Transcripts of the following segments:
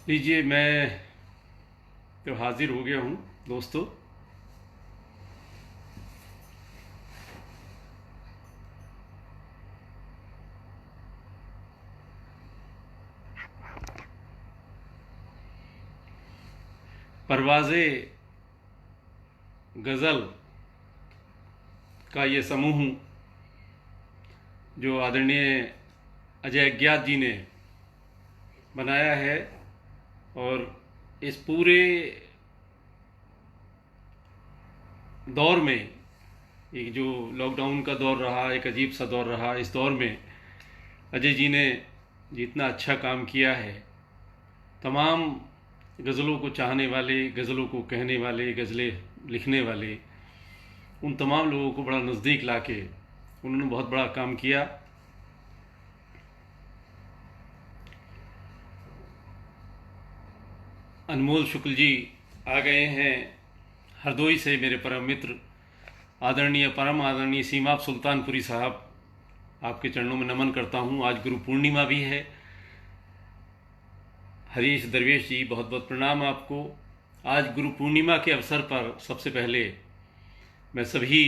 लीजिए, मैं तो हाजिर हो गया हूँ दोस्तों। परवाज़े गज़ल का ये समूह जो आदरणीय अजय अज्ञात जी ने बनाया है, और इस पूरे दौर में, एक जो लॉकडाउन का दौर रहा, एक अजीब सा दौर रहा, इस दौर में अजय जी ने जितना अच्छा काम किया है, तमाम गज़लों को चाहने वाले, गज़लों को कहने वाले, गज़लें लिखने वाले, उन तमाम लोगों को बड़ा नज़दीक लाके उन्होंने बहुत बड़ा काम किया। अनमोल शुक्ल जी आ गए हैं हरदोई से, मेरे परम मित्र आदरणीय परम आदरणीय सीमाब सुल्तानपुरी साहब, आपके चरणों में नमन करता हूँ। आज गुरु पूर्णिमा भी है। हरीश दरवेश जी, बहुत बहुत प्रणाम आपको। आज गुरु पूर्णिमा के अवसर पर सबसे पहले मैं सभी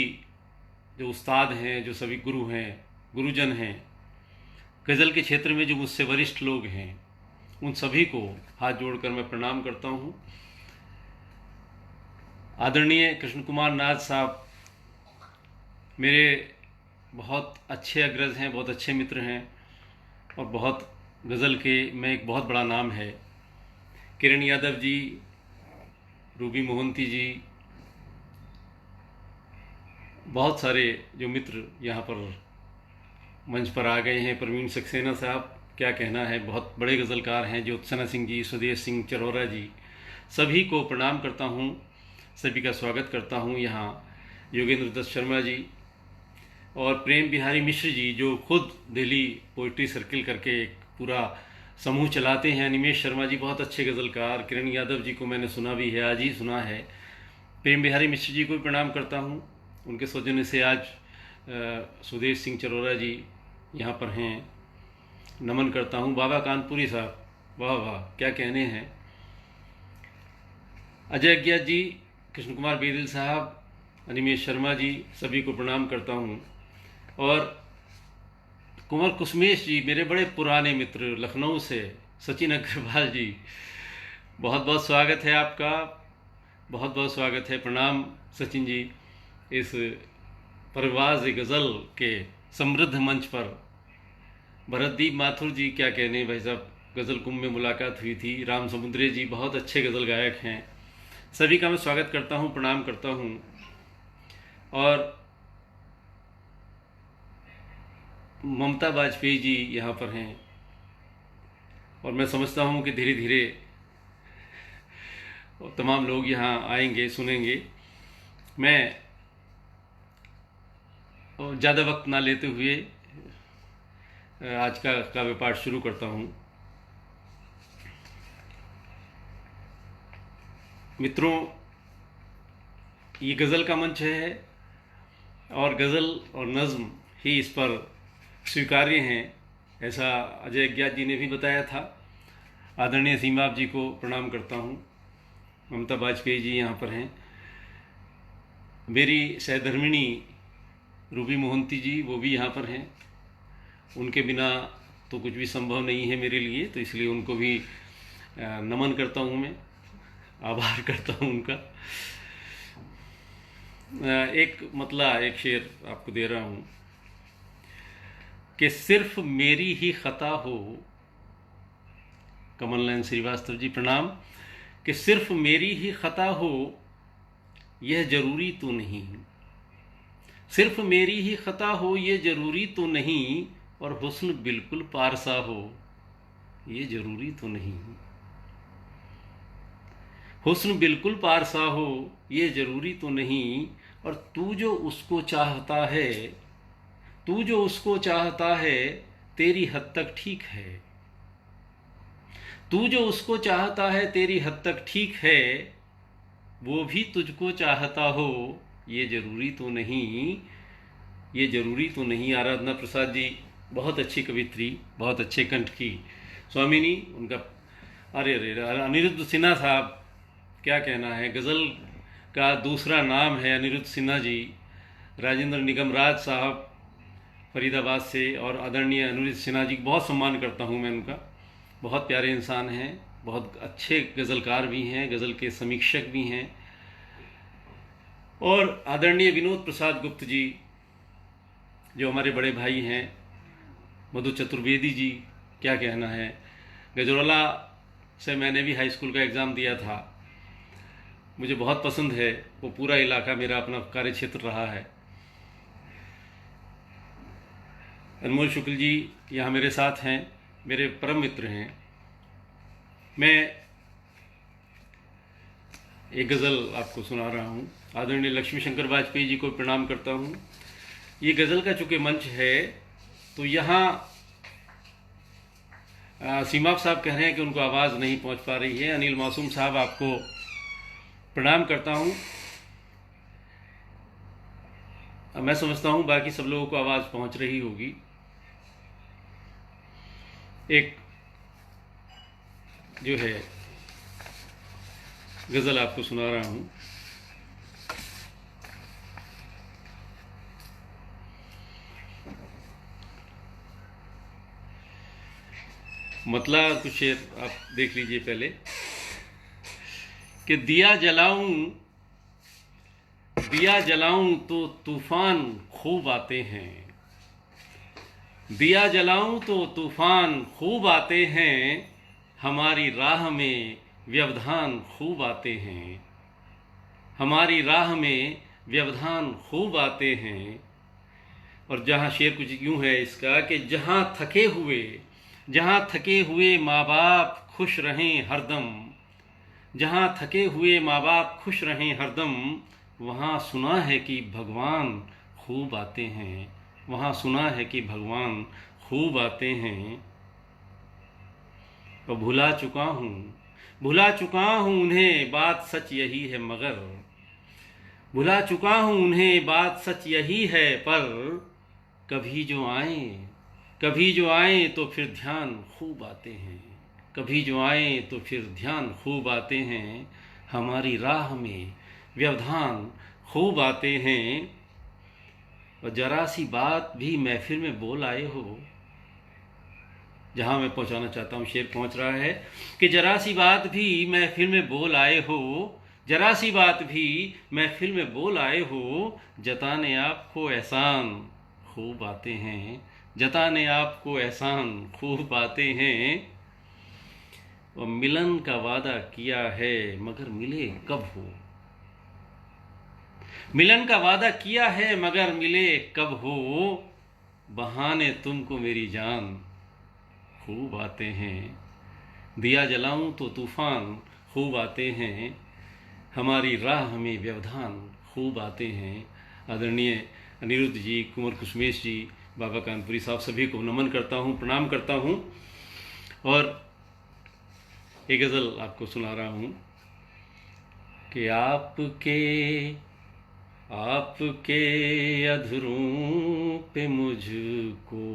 जो उस्ताद हैं, जो सभी गुरु हैं, गुरुजन हैं, गज़ल के क्षेत्र में जो मुझसे वरिष्ठ लोग हैं, उन सभी को हाथ जोड़कर मैं प्रणाम करता हूँ। आदरणीय कृष्ण कुमार नाथ साहब मेरे बहुत अच्छे अग्रज हैं, बहुत अच्छे मित्र हैं, और बहुत गज़ल के में एक बहुत बड़ा नाम है। किरण यादव जी, रूबी मोहंती जी, बहुत सारे जो मित्र यहाँ पर मंच पर आ गए हैं। प्रवीण सक्सेना साहब, क्या कहना है, बहुत बड़े गज़लकार हैं। ज्योत्सना सिंह जी, स्वदेश सिंह चरोरा जी, सभी को प्रणाम करता हूँ, सभी का स्वागत करता हूँ। यहाँ योगेंद्र दत्त शर्मा जी और प्रेम बिहारी मिश्र जी, जो खुद दिल्ली पोइट्री सर्किल करके एक पूरा समूह चलाते हैं। अनिमेश शर्मा जी, बहुत अच्छे गज़लकार। किरण यादव जी को मैंने सुना भी है, आज ही सुना है। प्रेम बिहारी मिश्र जी को भी प्रणाम करता हूँ, उनके सौजन्य से आज स्वदेश सिंह चरोरा जी यहाँ पर हैं, नमन करता हूँ। बाबा कानपुरी साहब, वाह वाह, क्या कहने हैं। अजय अज्ञात जी, कृष्ण कुमार बेदिल साहब, अनिमेश शर्मा जी, सभी को प्रणाम करता हूँ। और कुंवर कुसमेश जी, मेरे बड़े पुराने मित्र लखनऊ से, सचिन अग्रवाल जी, बहुत बहुत स्वागत है आपका, बहुत बहुत स्वागत है। प्रणाम सचिन जी, इस परवाज़ गज़ल के समृद्ध मंच पर। भरतदीप माथुर जी, क्या कहने भाई साहब, गज़ल कुंभ में मुलाकात हुई थी। राम समुद्रे जी, बहुत अच्छे गज़ल गायक हैं। सभी का मैं स्वागत करता हूँ, प्रणाम करता हूँ। और ममता बाजपेयी जी यहाँ पर हैं, और मैं समझता हूँ कि धीरे धीरे तमाम लोग यहाँ आएंगे, सुनेंगे। मैं ज़्यादा वक्त ना लेते हुए आज का काव्य पाठ शुरू करता हूँ। मित्रों, ये गज़ल का मंच है, और गज़ल और नज़्म ही इस पर स्वीकार्य हैं, ऐसा अजय अज्ञात जी ने भी बताया था। आदरणीय सीमाब जी को प्रणाम करता हूँ। ममता बाजपेयी जी यहाँ पर हैं। मेरी सहधर्मिणी रूबी मोहंती जी, वो भी यहाँ पर हैं। उनके बिना तो कुछ भी संभव नहीं है मेरे लिए, तो इसलिए उनको भी नमन करता हूँ, मैं आभार करता हूँ उनका। एक शेर आपको दे रहा हूँ कि सिर्फ मेरी ही खता हो, कमल नयन श्रीवास्तव जी, प्रणाम। कि सिर्फ मेरी ही खता हो, यह जरूरी तो नहीं। सिर्फ मेरी ही खता हो, यह जरूरी तो नहीं, और हुस्न बिल्कुल पारसा हो, ये जरूरी तो नहीं। हुस्न बिल्कुल पारसा हो, ये जरूरी तो नहीं, और तू जो उसको चाहता है, तू जो उसको चाहता है, तेरी हद तक ठीक है। तू जो उसको चाहता है, तेरी हद तक ठीक है, वो भी तुझको चाहता हो, ये जरूरी तो नहीं, ये जरूरी तो नहीं। आराधना प्रसाद जी, बहुत अच्छी कवित्री, बहुत अच्छे कंठ की स्वामिनी, उनका अरे अरे अरे, अनिरुद्ध सिन्हा साहब, क्या कहना है। गज़ल का दूसरा नाम है अनिरुद्ध सिन्हा जी। राजेंद्र निगमराज साहब फरीदाबाद से, और आदरणीय अनिरुद्ध सिन्हा जी बहुत सम्मान करता हूँ मैं उनका। बहुत प्यारे इंसान हैं, बहुत अच्छे गज़लकार भी हैं, गज़ल के समीक्षक भी हैं। और आदरणीय विनोद प्रसाद गुप्त जी, जो हमारे बड़े भाई हैं, मधु चतुर्वेदी जी, क्या कहना है। गजरौला से मैंने भी हाई स्कूल का एग्ज़ाम दिया था, मुझे बहुत पसंद है वो पूरा इलाका, मेरा अपना कार्य क्षेत्र रहा है। अनमोल शुक्ल जी यहाँ मेरे साथ हैं, मेरे परम मित्र हैं। मैं एक गज़ल आपको सुना रहा हूँ। आदरणीय लक्ष्मी शंकर वाजपेयी जी को प्रणाम करता हूँ। ये गज़ल का चूँकि मंच है, तो यहाँ सीमा साहब कह रहे हैं कि उनको आवाज़ नहीं पहुँच पा रही है। अनिल मासूम साहब, आपको प्रणाम करता हूँ। मैं समझता हूँ बाकी सब लोगों को आवाज़ पहुँच रही होगी। एक जो है गज़ल आपको सुना रहा हूँ। मतलब कुछ शेर आप देख लीजिए पहले कि दिया जलाऊं तो तूफान खूब आते हैं। दिया जलाऊं तो तूफान खूब आते हैं, हमारी राह में व्यवधान खूब आते हैं। हमारी राह में व्यवधान खूब आते हैं। और जहाँ शेर कुछ यूँ है इसका कि जहाँ थके हुए माँ बाप खुश रहें हरदम, जहाँ थके हुए माँ बाप खुश रहें हरदम, वहाँ सुना है कि भगवान खूब आते हैं। वहाँ सुना है कि भगवान खूब आते हैं। और भुला चुका हूँ उन्हें, बात सच यही है मगर, भुला चुका हूँ उन्हें, बात सच यही है, पर कभी जो आए तो फिर ध्यान खूब आते हैं। कभी जो आए तो फिर ध्यान खूब आते हैं, हमारी राह में व्यवधान खूब आते हैं। और जरा सी बात भी महफिल में बोल आए हो, जहाँ मैं पहुँचाना चाहता हूँ शेर पहुँच रहा है कि जरा सी बात भी महफिल में बोल आए हो, जरा सी बात भी महफिल में बोल आए हो, जताने आपको एहसान खूब आते हैं। जताने आपको एहसान खूब आते हैं। और मिलन का वादा किया है मगर मिले कब हो, मिलन का वादा किया है मगर मिले कब हो, बहाने तुमको मेरी जान खूब आते हैं। दिया जलाऊं तो तूफान खूब आते हैं, हमारी राह में व्यवधान खूब आते हैं। आदरणीय अनिरुद्ध जी, कुंवर कुसुमेश जी, बाबा कानपुरी साहब, सभी को नमन करता हूँ, प्रणाम करता हूँ। और एक गज़ल आपको सुना रहा हूँ कि आपके अधरों पे मुझको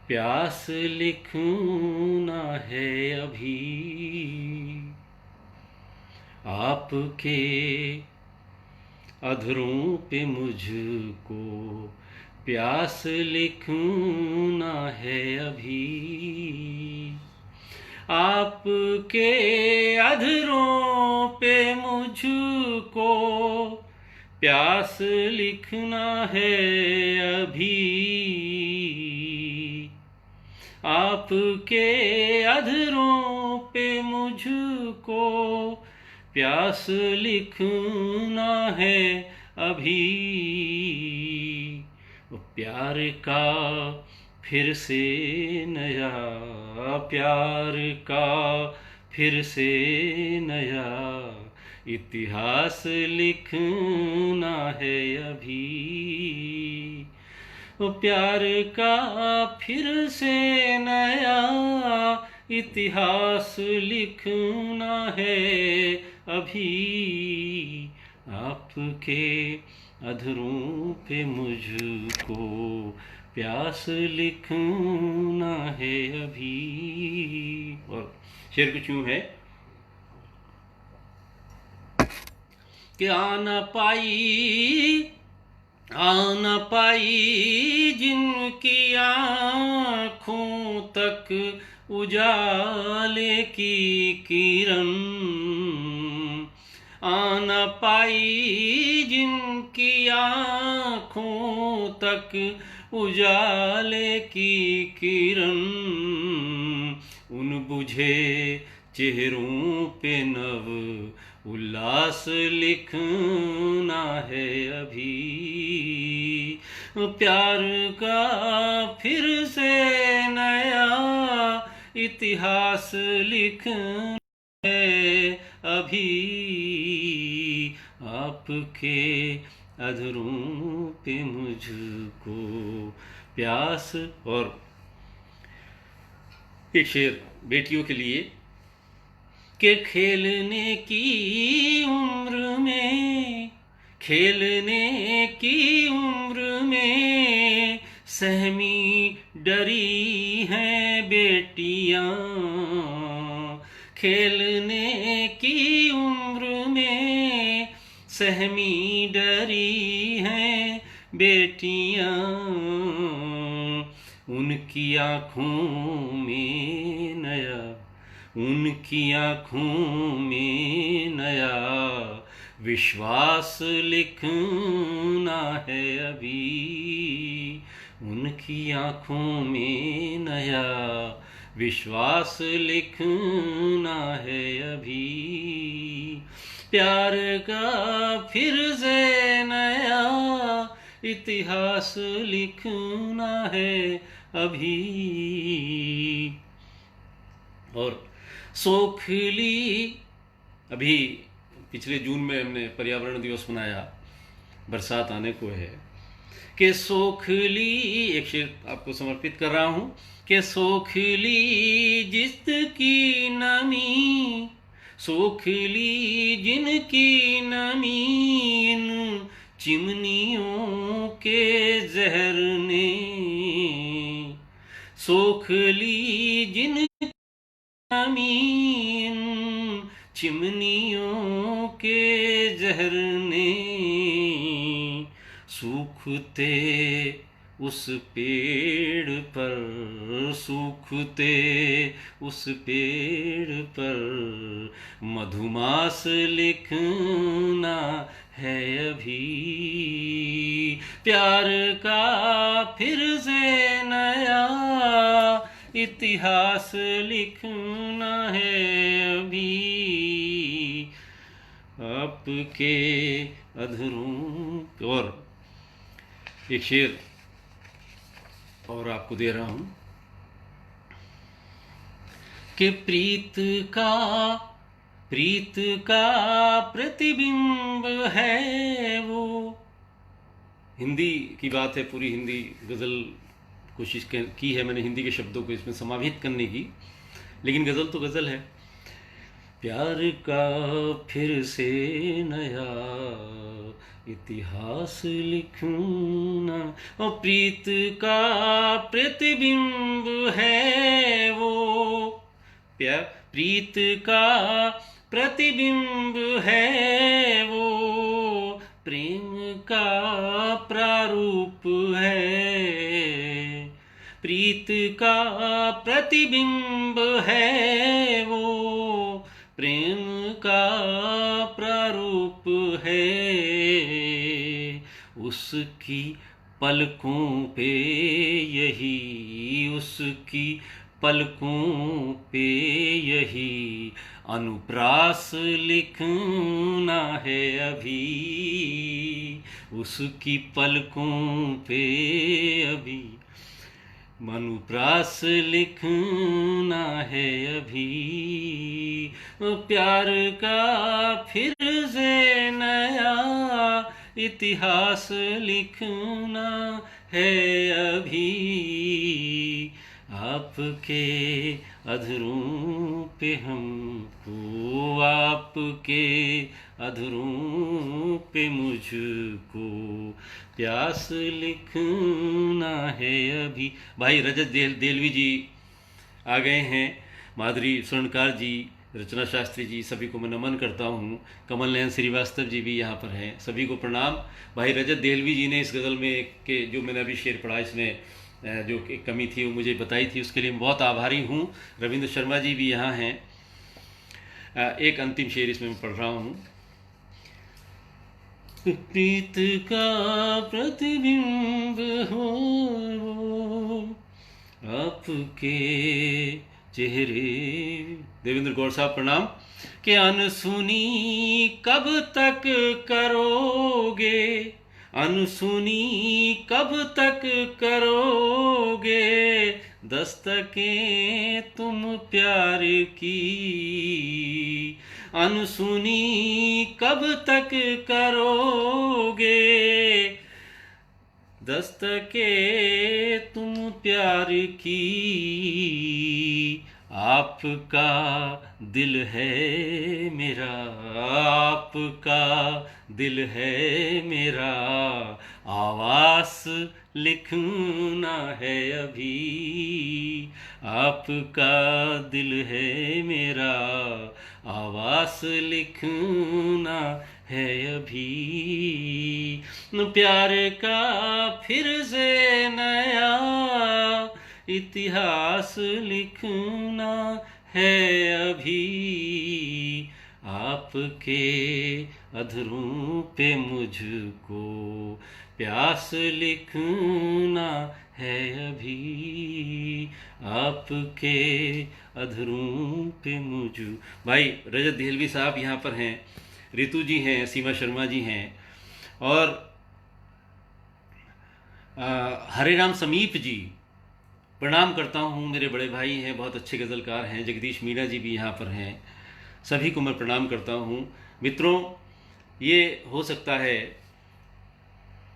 प्यास लिखना है अभी। आपके अधरों पे मुझको प्यास लिखना है अभी। आपके अधरों पे मुझको प्यास लिखना है अभी। आपके अधरों पे मुझको प्यास लिखना है अभी। वो प्यार का फिर से नया, प्यार का फिर से नया इतिहास लिखना है अभी। वो प्यार का फिर से नया इतिहास लिखना है अभी। आपके अधरों पे मुझको प्यास लिखना है अभी। और शेर कुछ यूं है कि आ न पाई जिनकी आँखों तक उजाले की किरण, आ न पाई जिनकी आँखों तक उजाले की किरण, उन बुझे चेहरों पे नव उल्लास लिखना है अभी, प्यार का फिर से नया इतिहास लिखना है अभी, आपके अधरों पे मुझको प्यास। और एक शेर बेटियों के लिए कि खेलने की उम्र में, खेलने की उम्र में सहमी डरी हैं बेटियां, खेलने की उम्र में सहमी डरी हैं बेटियां, उनकी आँखों में नया, उनकी आँखों में नया विश्वास लिखना है अभी, उनकी आँखों में नया विश्वास लिखना है अभी, प्यार का फिर से नया इतिहास लिखना है अभी। और सोखली, अभी पिछले जून में हमने पर्यावरण दिवस मनाया, बरसात आने को है, कि सोखली, एक शेर आपको समर्पित कर रहा हूँ कि सोखली जिसकी नमी, सोखली जिनकी नमी इन चिमनियों के जहर ने, सोखली जिन मीन चिमनियों के जहर ने, सूखते उस पेड़ पर, सूखते उस पेड़ पर मधुमास लिखना है अभी, प्यार का फिर से नया इतिहास लिखना है अभी, आपके अधरों। और एक शेर और आपको दे रहा हूं कि प्रीत का प्रतिबिंब है वो, हिंदी की बात है, पूरी हिंदी गज़ल कोशिश की है मैंने हिंदी के शब्दों को इसमें समाहित करने की, लेकिन गज़ल तो गज़ल है। प्यार का फिर से नया इतिहास लिखना, और प्रीत का प्रतिबिंब है वो, प्रीत का प्रतिबिंब है वो, प्रेम का प्रारूप है, प्रीत का प्रतिबिंब है वो, प्रेम का प्रारूप है, उसकी पलकों पे यही, उसकी पलकों पे यही अनुप्रास लिखना है अभी, उसकी पलकों पे अभी अनुप्रास लिखना है अभी, प्यार का फिर से नया इतिहास लिखना है अभी, आपके अधरों पे हमको, आपके अधरों पे मुझको प्यास लिखना है अभी। भाई रजत देलवी जी आ गए हैं, माधुरी स्वर्णकार जी, रचना शास्त्री जी, सभी को मैं नमन करता हूँ। कमल नयन श्रीवास्तव जी भी यहाँ पर हैं, सभी को प्रणाम। भाई रजत देहलवी जी ने इस गज़ल में के जो मैंने अभी शेर पढ़ा, इसमें जो एक कमी थी वो मुझे बताई थी, उसके लिए मैं बहुत आभारी हूँ। रविंद्र शर्मा जी भी यहाँ हैं। एक अंतिम शेर इसमें मैं पढ़ रहा हूँ। प्रीत का प्रतिबिंब हो आपके चेहरे, देवेंद्र गौड़ साहब प्रणाम। कि अनसुनी कब तक करोगे, अनसुनी कब तक करोगे, दस्तकें तुम प्यार की, अनसुनी कब तक करोगे, दस्तकें तुम प्यार की, आपका दिल है मेरा, आपका दिल है मेरा, आवाज़ लिखना है अभी, आपका दिल है मेरा, आवाज़ लिखना है अभी, प्यार का फिर से नया इतिहास लिखना है अभी, आपके अधरों पे मुझको प्यास लिखना है अभी, आपके अधरों पे मुझ। भाई रजत देहलवी साहब यहाँ पर हैं, रितु जी हैं, सीमा शर्मा जी हैं, और हरे राम समीप जी प्रणाम करता हूँ। मेरे बड़े भाई हैं, बहुत अच्छे गज़लकार हैं। जगदीश मीणा जी भी यहाँ पर हैं, सभी को मैं प्रणाम करता हूँ। मित्रों, ये हो सकता है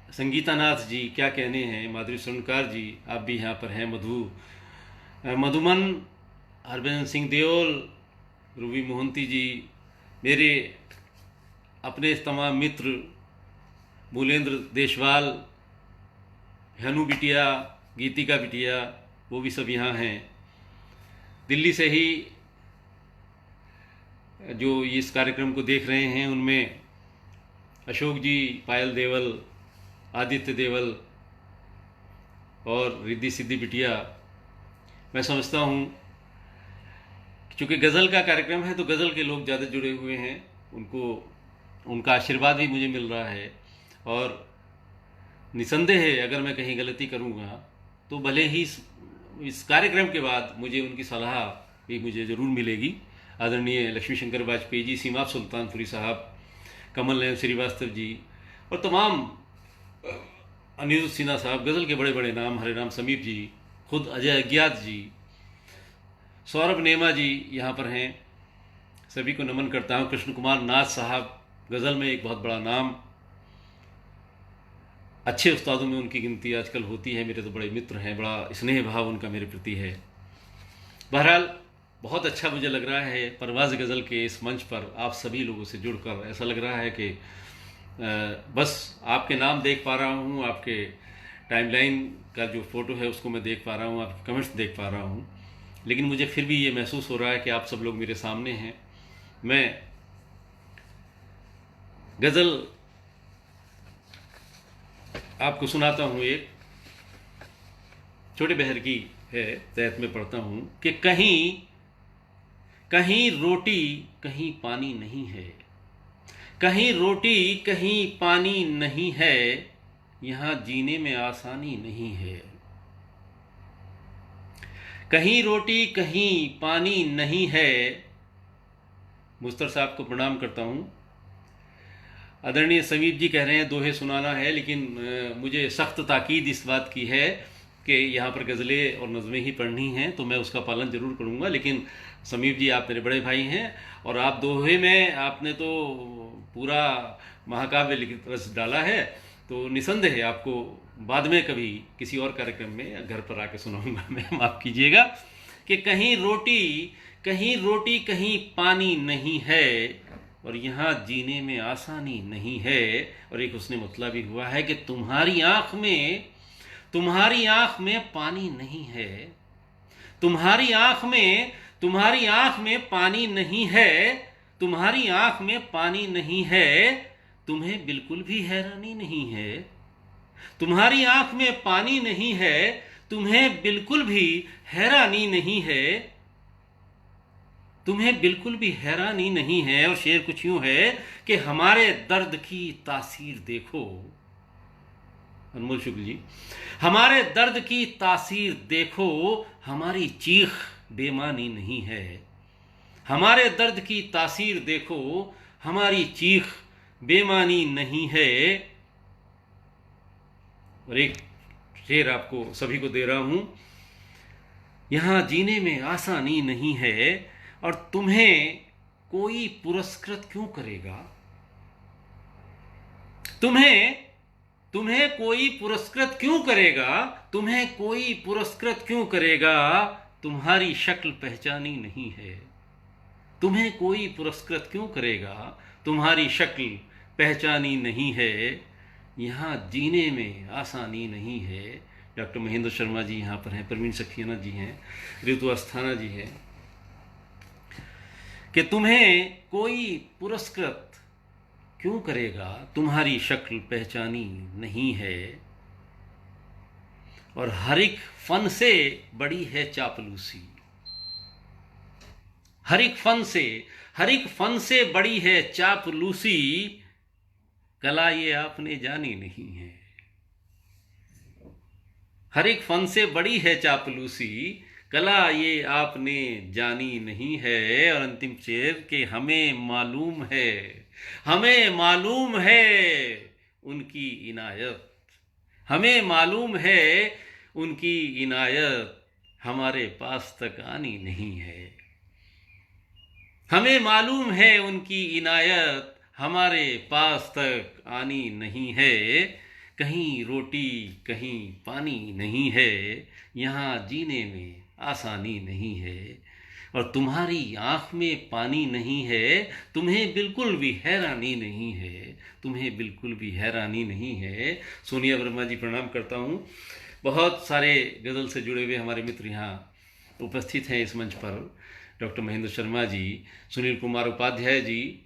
संगीता नाथ जी क्या कहने हैं, माधुरी स्वर्णकार जी आप भी यहाँ पर हैं, मधुमन, हरभजन सिंह देओल, रूबी मोहंती जी, मेरे अपने तमाम मित्र मूलेंद्र देशवाल, हनु बिटिया, गीतिका बिटिया, वो भी सब यहाँ हैं। दिल्ली से ही जो इस कार्यक्रम को देख रहे हैं उनमें अशोक जी, पायल देवल, आदित्य देवल और रिद्धि सिद्धि बिटिया। मैं समझता हूँ चूँकि गज़ल का कार्यक्रम है तो गज़ल के लोग ज़्यादा जुड़े हुए हैं, उनका आशीर्वाद भी मुझे मिल रहा है, और निसंदेह है अगर मैं कहीं गलती करूँगा तो भले ही इस कार्यक्रम के बाद मुझे उनकी सलाह भी मुझे ज़रूर मिलेगी। आदरणीय लक्ष्मी शंकर वाजपेयी जी, सीमाप सुल्तानपुरी साहब, कमल नयन श्रीवास्तव जी और तमाम अनिरुद्ध सिन्हा साहब, गज़ल के बड़े बड़े नाम, हरे राम समीप जी, खुद अजय अज्ञात जी, सौरभ नेमा जी यहाँ पर हैं, सभी को नमन करता हूँ। कृष्ण कुमार नाथ साहब, गज़ल में एक बहुत बड़ा नाम, अच्छे उस्तादों में उनकी गिनती आजकल होती है, मेरे तो बड़े मित्र हैं, बड़ा स्नेह भाव उनका मेरे प्रति है। बहरहाल बहुत अच्छा मुझे लग रहा है परवाज़ गज़ल के इस मंच पर आप सभी लोगों से जुड़कर। ऐसा लग रहा है कि बस आपके नाम देख पा रहा हूँ, आपके टाइमलाइन का जो फ़ोटो है उसको मैं देख पा रहा हूँ, आपके कमेंट्स देख पा रहा हूँ, लेकिन मुझे फिर भी ये महसूस हो रहा है कि आप सब लोग मेरे सामने हैं। मैं गज़ल आपको सुनाता हूँ, एक छोटे बहर की है, तहत में पढ़ता हूँ कि कहीं कहीं रोटी कहीं पानी नहीं है, कहीं रोटी कहीं पानी नहीं है, यहाँ जीने में आसानी नहीं है, कहीं रोटी कहीं पानी नहीं है। मुस्तर साहब को प्रणाम करता हूँ। आदरणीय समीप जी कह रहे हैं दोहे सुनाना है, लेकिन मुझे सख्त ताकीद इस बात की है कि यहाँ पर गज़लें और नज़में ही पढ़नी हैं, तो मैं उसका पालन ज़रूर करूँगा। लेकिन समीप जी, आप मेरे बड़े भाई हैं और आप दोहे में आपने तो पूरा महाकाव्य लिखित रस डाला है, तो निसंदेह आपको बाद में कभी किसी और कार्यक्रम में घर पर आके सुनाऊंगा मैं, माफ़ कीजिएगा। कि कहीं रोटी कहीं पानी नहीं है, और यहाँ जीने में आसानी नहीं है। और एक उसने मतलब भी हुआ है कि तुम्हारी आँख में पानी नहीं है, तुम्हारी आँख में तुम्हारी आंख में पानी नहीं है, तुम्हारी आंख में पानी नहीं है, तुम्हें बिल्कुल भी हैरानी नहीं है। तुम्हारी आंख में पानी नहीं है, तुम्हें बिल्कुल भी हैरानी नहीं है, तुम्हें बिल्कुल भी हैरानी नहीं है। और शेर कुछ यूं है कि हमारे दर्द की तासीर देखो, अनमोल शुक्ल जी, हमारे दर्द की तासीर देखो, हमारी चीख बेमानी नहीं है। हमारे दर्द की तासीर देखो, हमारी चीख बेमानी नहीं है। और एक शेर आपको सभी को दे रहा हूं, यहां जीने में आसानी नहीं है, और तुम्हें कोई पुरस्कृत क्यों करेगा। तुम्हें कोई पुरस्कृत क्यों करेगा, तुम्हें कोई पुरस्कृत क्यों करेगा, तुम्हारी शक्ल पहचानी नहीं है। तुम्हें कोई पुरस्कृत क्यों करेगा, तुम्हारी शक्ल पहचानी नहीं है। यहाँ जीने में आसानी नहीं है। डॉक्टर महेंद्र शर्मा जी यहाँ पर हैं, प्रवीण सक्सेना जी हैं, ऋतु अस्थाना जी हैं, कि तुम्हें कोई पुरस्कृत क्यों करेगा, तुम्हारी शक्ल पहचानी नहीं है। और हर एक फन से बड़ी है चापलूसी, हर एक फन से बड़ी है चापलूसी, कला ये आपने जानी नहीं है। हर एक फन से बड़ी है चापलूसी, कला ये आपने जानी नहीं है। और अंतिम शेर कि हमें मालूम है उनकी इनायत, हमें मालूम है उनकी इनायत, हमारे पास तक आनी नहीं है। हमें मालूम है उनकी इनायत, हमारे पास तक आनी नहीं है। कहीं रोटी कहीं पानी नहीं है, यहाँ जीने में आसानी नहीं है। और तुम्हारी आंख में पानी नहीं है, तुम्हें बिल्कुल भी हैरानी नहीं है, तुम्हें बिल्कुल भी हैरानी नहीं है। सोनिया वर्मा जी प्रणाम करता हूँ। बहुत सारे गज़ल से जुड़े हुए हमारे मित्र यहाँ उपस्थित हैं इस मंच पर। डॉक्टर महेंद्र शर्मा जी, सुनील कुमार उपाध्याय जी,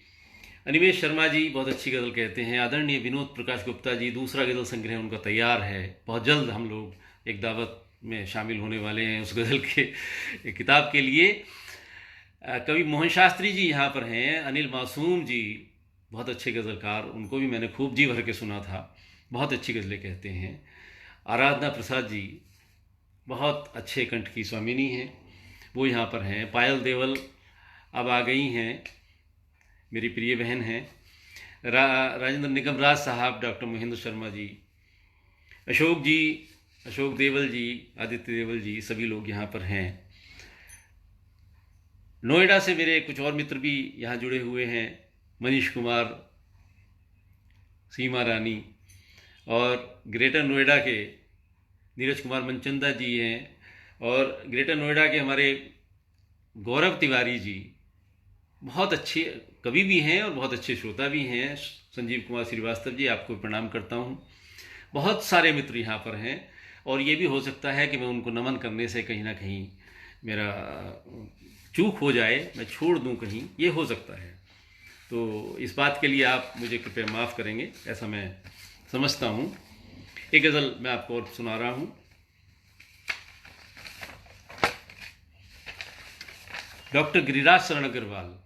अनिमेश शर्मा जी बहुत अच्छी गज़ल कहते हैं। आदरणीय विनोद प्रकाश गुप्ता जी, दूसरा गज़ल संग्रह उनका तैयार है। बहुत जल्द हम लोग एक दावत में शामिल होने वाले हैं उस गज़ल के किताब के लिए। कवि मोहन शास्त्री जी यहाँ पर हैं। अनिल मासूम जी बहुत अच्छे गज़लकार, उनको भी मैंने खूब जी भर के सुना था, बहुत अच्छी गज़लें कहते हैं। आराधना प्रसाद जी बहुत अच्छे कंठ की स्वामिनी हैं, वो यहाँ पर हैं। पायल देवल अब आ गई हैं, मेरी प्रिय बहन हैं। राजेंद्र निगम राज साहब, डॉक्टर महेंद्र शर्मा जी, अशोक जी, अशोक देवल जी, आदित्य देवल जी, सभी लोग यहाँ पर हैं। नोएडा से मेरे कुछ और मित्र भी यहाँ जुड़े हुए हैं, मनीष कुमार, सीमा रानी, और ग्रेटर नोएडा के नीरज कुमार मनचंदा जी हैं, और ग्रेटर नोएडा के हमारे गौरव तिवारी जी बहुत अच्छे कवि भी हैं और बहुत अच्छे श्रोता भी हैं। संजीव कुमार श्रीवास्तव जी, आपको प्रणाम करता हूँ। बहुत सारे मित्र यहाँ पर हैं, और ये भी हो सकता है कि मैं उनको नमन करने से कहीं ना कहीं मेरा चूक हो जाए, मैं छोड़ दूँ कहीं, ये हो सकता है। तो इस बात के लिए आप मुझे कृपया माफ़ करेंगे, ऐसा मैं समझता हूँ। एक गज़ल मैं आपको और सुना रहा हूँ। डॉक्टर गिरिराज शरण अग्रवाल,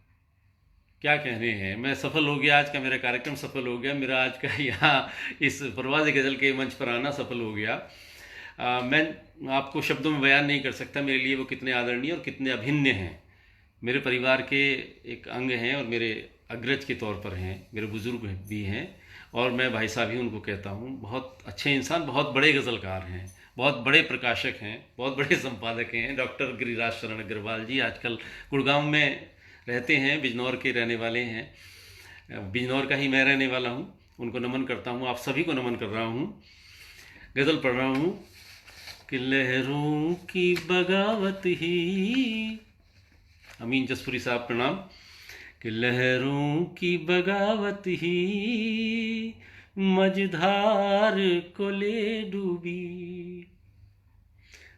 क्या कहने हैं, मैं सफल हो गया, आज का मेरा कार्यक्रम सफल हो गया, मेरा आज का यहाँ इस परवाज़ गज़ल के मंच पर आना सफल हो गया। मैं आपको शब्दों में बयान नहीं कर सकता मेरे लिए वो कितने आदरणीय और कितने अभिन्न हैं। मेरे परिवार के एक अंग हैं और मेरे अग्रज के तौर पर हैं, मेरे बुज़ुर्ग भी हैं, और मैं भाई साहब ही उनको कहता हूँ। बहुत अच्छे इंसान, बहुत बड़े गज़लकार हैं, बहुत बड़े प्रकाशक हैं, बहुत बड़े संपादक हैं। डॉक्टर गिरिराज शरण अग्रवाल जी आजकल गुड़गांव में रहते हैं, बिजनौर के रहने वाले हैं, बिजनौर का ही मैं रहने वाला हूँ। उनको नमन करता हूँ, आप सभी को नमन कर रहा हूँ। गज़ल पढ़ रहा हूँ कि लहरों की बगावत ही, अमीन जसपुरी साहब प्रणाम, कि लहरों की बगावत ही मझधार को ले डूबी,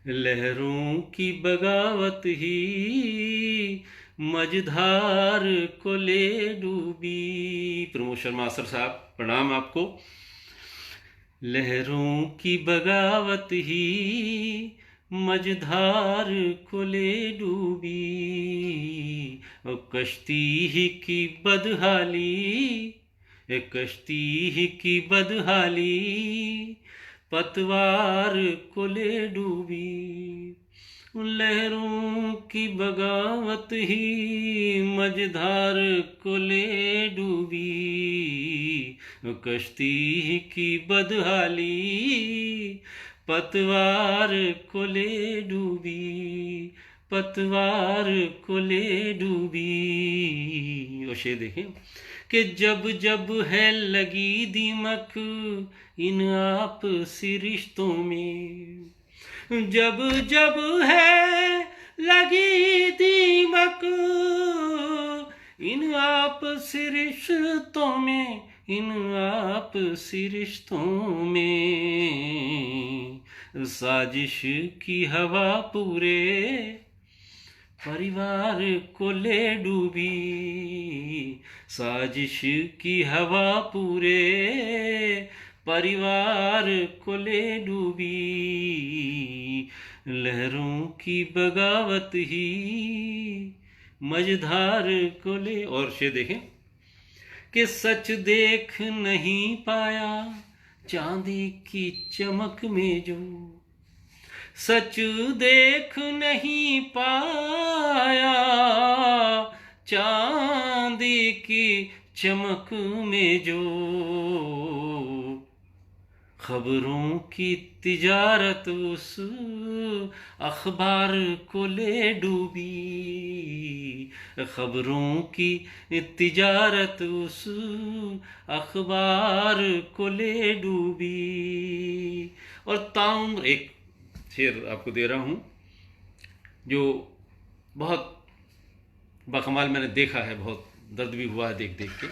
लहरों की बगावत ही मझधार को ले डूबी। प्रमोद शर्मा सर साहब, प्रणाम आपको। लहरों की बगावत ही मझधार को ले डूबी, और कश्ती ही की बदहाली, कश्ती ही की बदहाली पतवार को ले डूबी। लहरों की बगावत ही मझधार को ले डूबी, कश्ती की बदहाली पतवार को ले डूबी, पतवार को ले डूबी। और शेर देखें कि जब जब है लगी दीमक इन आपसी रिश्तों में, जब जब है लगी दीमक इन आपसी रिश्तों में, इन आपसी रिश्तों में, साजिश की हवा पूरे परिवार को ले डूबी, साजिश की हवा पूरे परिवार को ले डूबी। लहरों की बगावत ही मझधार को ले। और शेर देखें कि सच देख नहीं पाया चांदी की चमक में जो, सच देख नहीं पाया चांदी की चमक में जो, खबरों की तिजारत उस अखबार को ले डूबी, खबरों की तिजारत उस अखबार को ले डूबी। और ताउम्र एक शेर आपको दे रहा हूँ जो बहुत बकमाल मैंने देखा है, बहुत दर्द भी हुआ है देख देख के।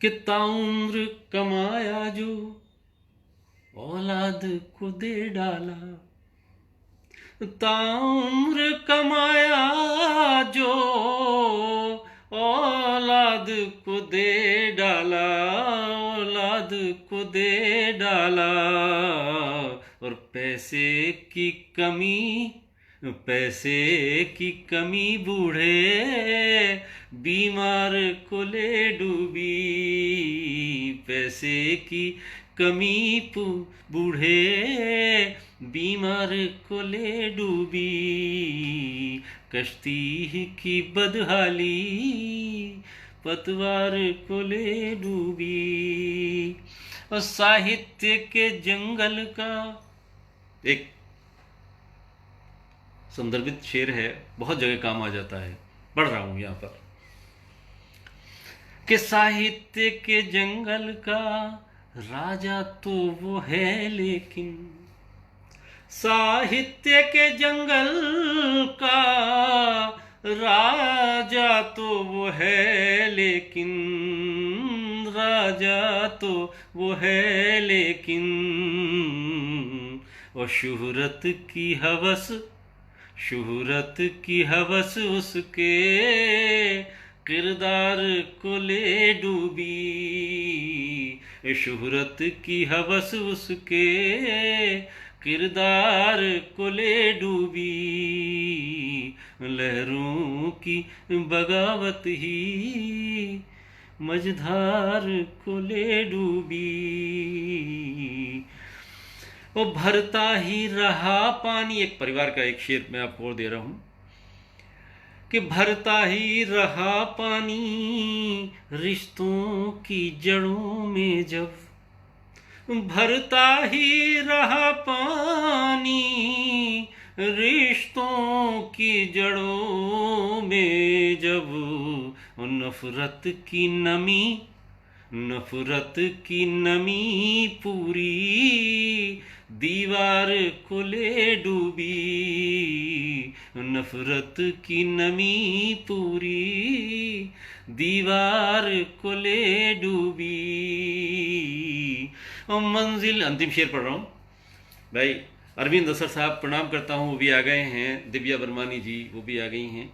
कि ताउम्र कमाया जो औलाद को दे डाला, ताउम्र कमाया जो औलाद को दे डाला, औलाद को दे डाला। और पैसे की कमी, पैसे की कमी बूढ़े बीमार को ले डूबी, पैसे की कमी बूढ़े बीमार को ले डूबी। कश्ती की बदहाली पतवार को ले डूबी। और साहित्य के जंगल का एक संदर्भित शेर है, बहुत जगह काम आ जाता है, पढ़ रहा हूं यहां पर कि साहित्य के जंगल का राजा तो वो है लेकिन, साहित्य के जंगल का राजा तो वो है लेकिन, राजा तो वो है लेकिन। और शोहरत की हवस, शोहरत की हवस उसके किरदार को ले डूबी, शोहरत की हवस उसके किरदार को ले डूबी। लहरों की बगावत ही मझधार को ले डूबी। वो भरता ही रहा पानी, एक परिवार का एक शेर मैं आपको और दे रहा हूं कि भरता ही रहा पानी रिश्तों की जड़ों में जब, भरता ही रहा पानी रिश्तों की जड़ों में जब। नफरत की नमी, नफरत की नमी पूरी दीवार को ले डूबी, नफरत की नमी पूरी दीवार को ले डूबी। मंजिल, अंतिम शेर पढ़ रहा हूँ भाई। अरविंद असर साहब प्रणाम करता हूँ, वो भी आ गए हैं। दिव्या बरमानी जी वो भी आ गई हैं।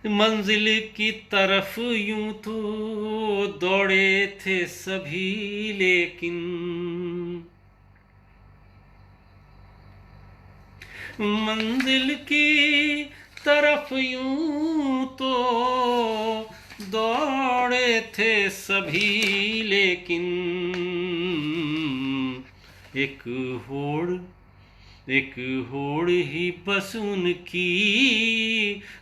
मंजिल की तरफ यूं तो दौड़े थे सभी, लेकिन मंजिल की तरफ यूं तो दौड़े थे सभी, लेकिन एक होड़ एक होड़ ही बस उनकी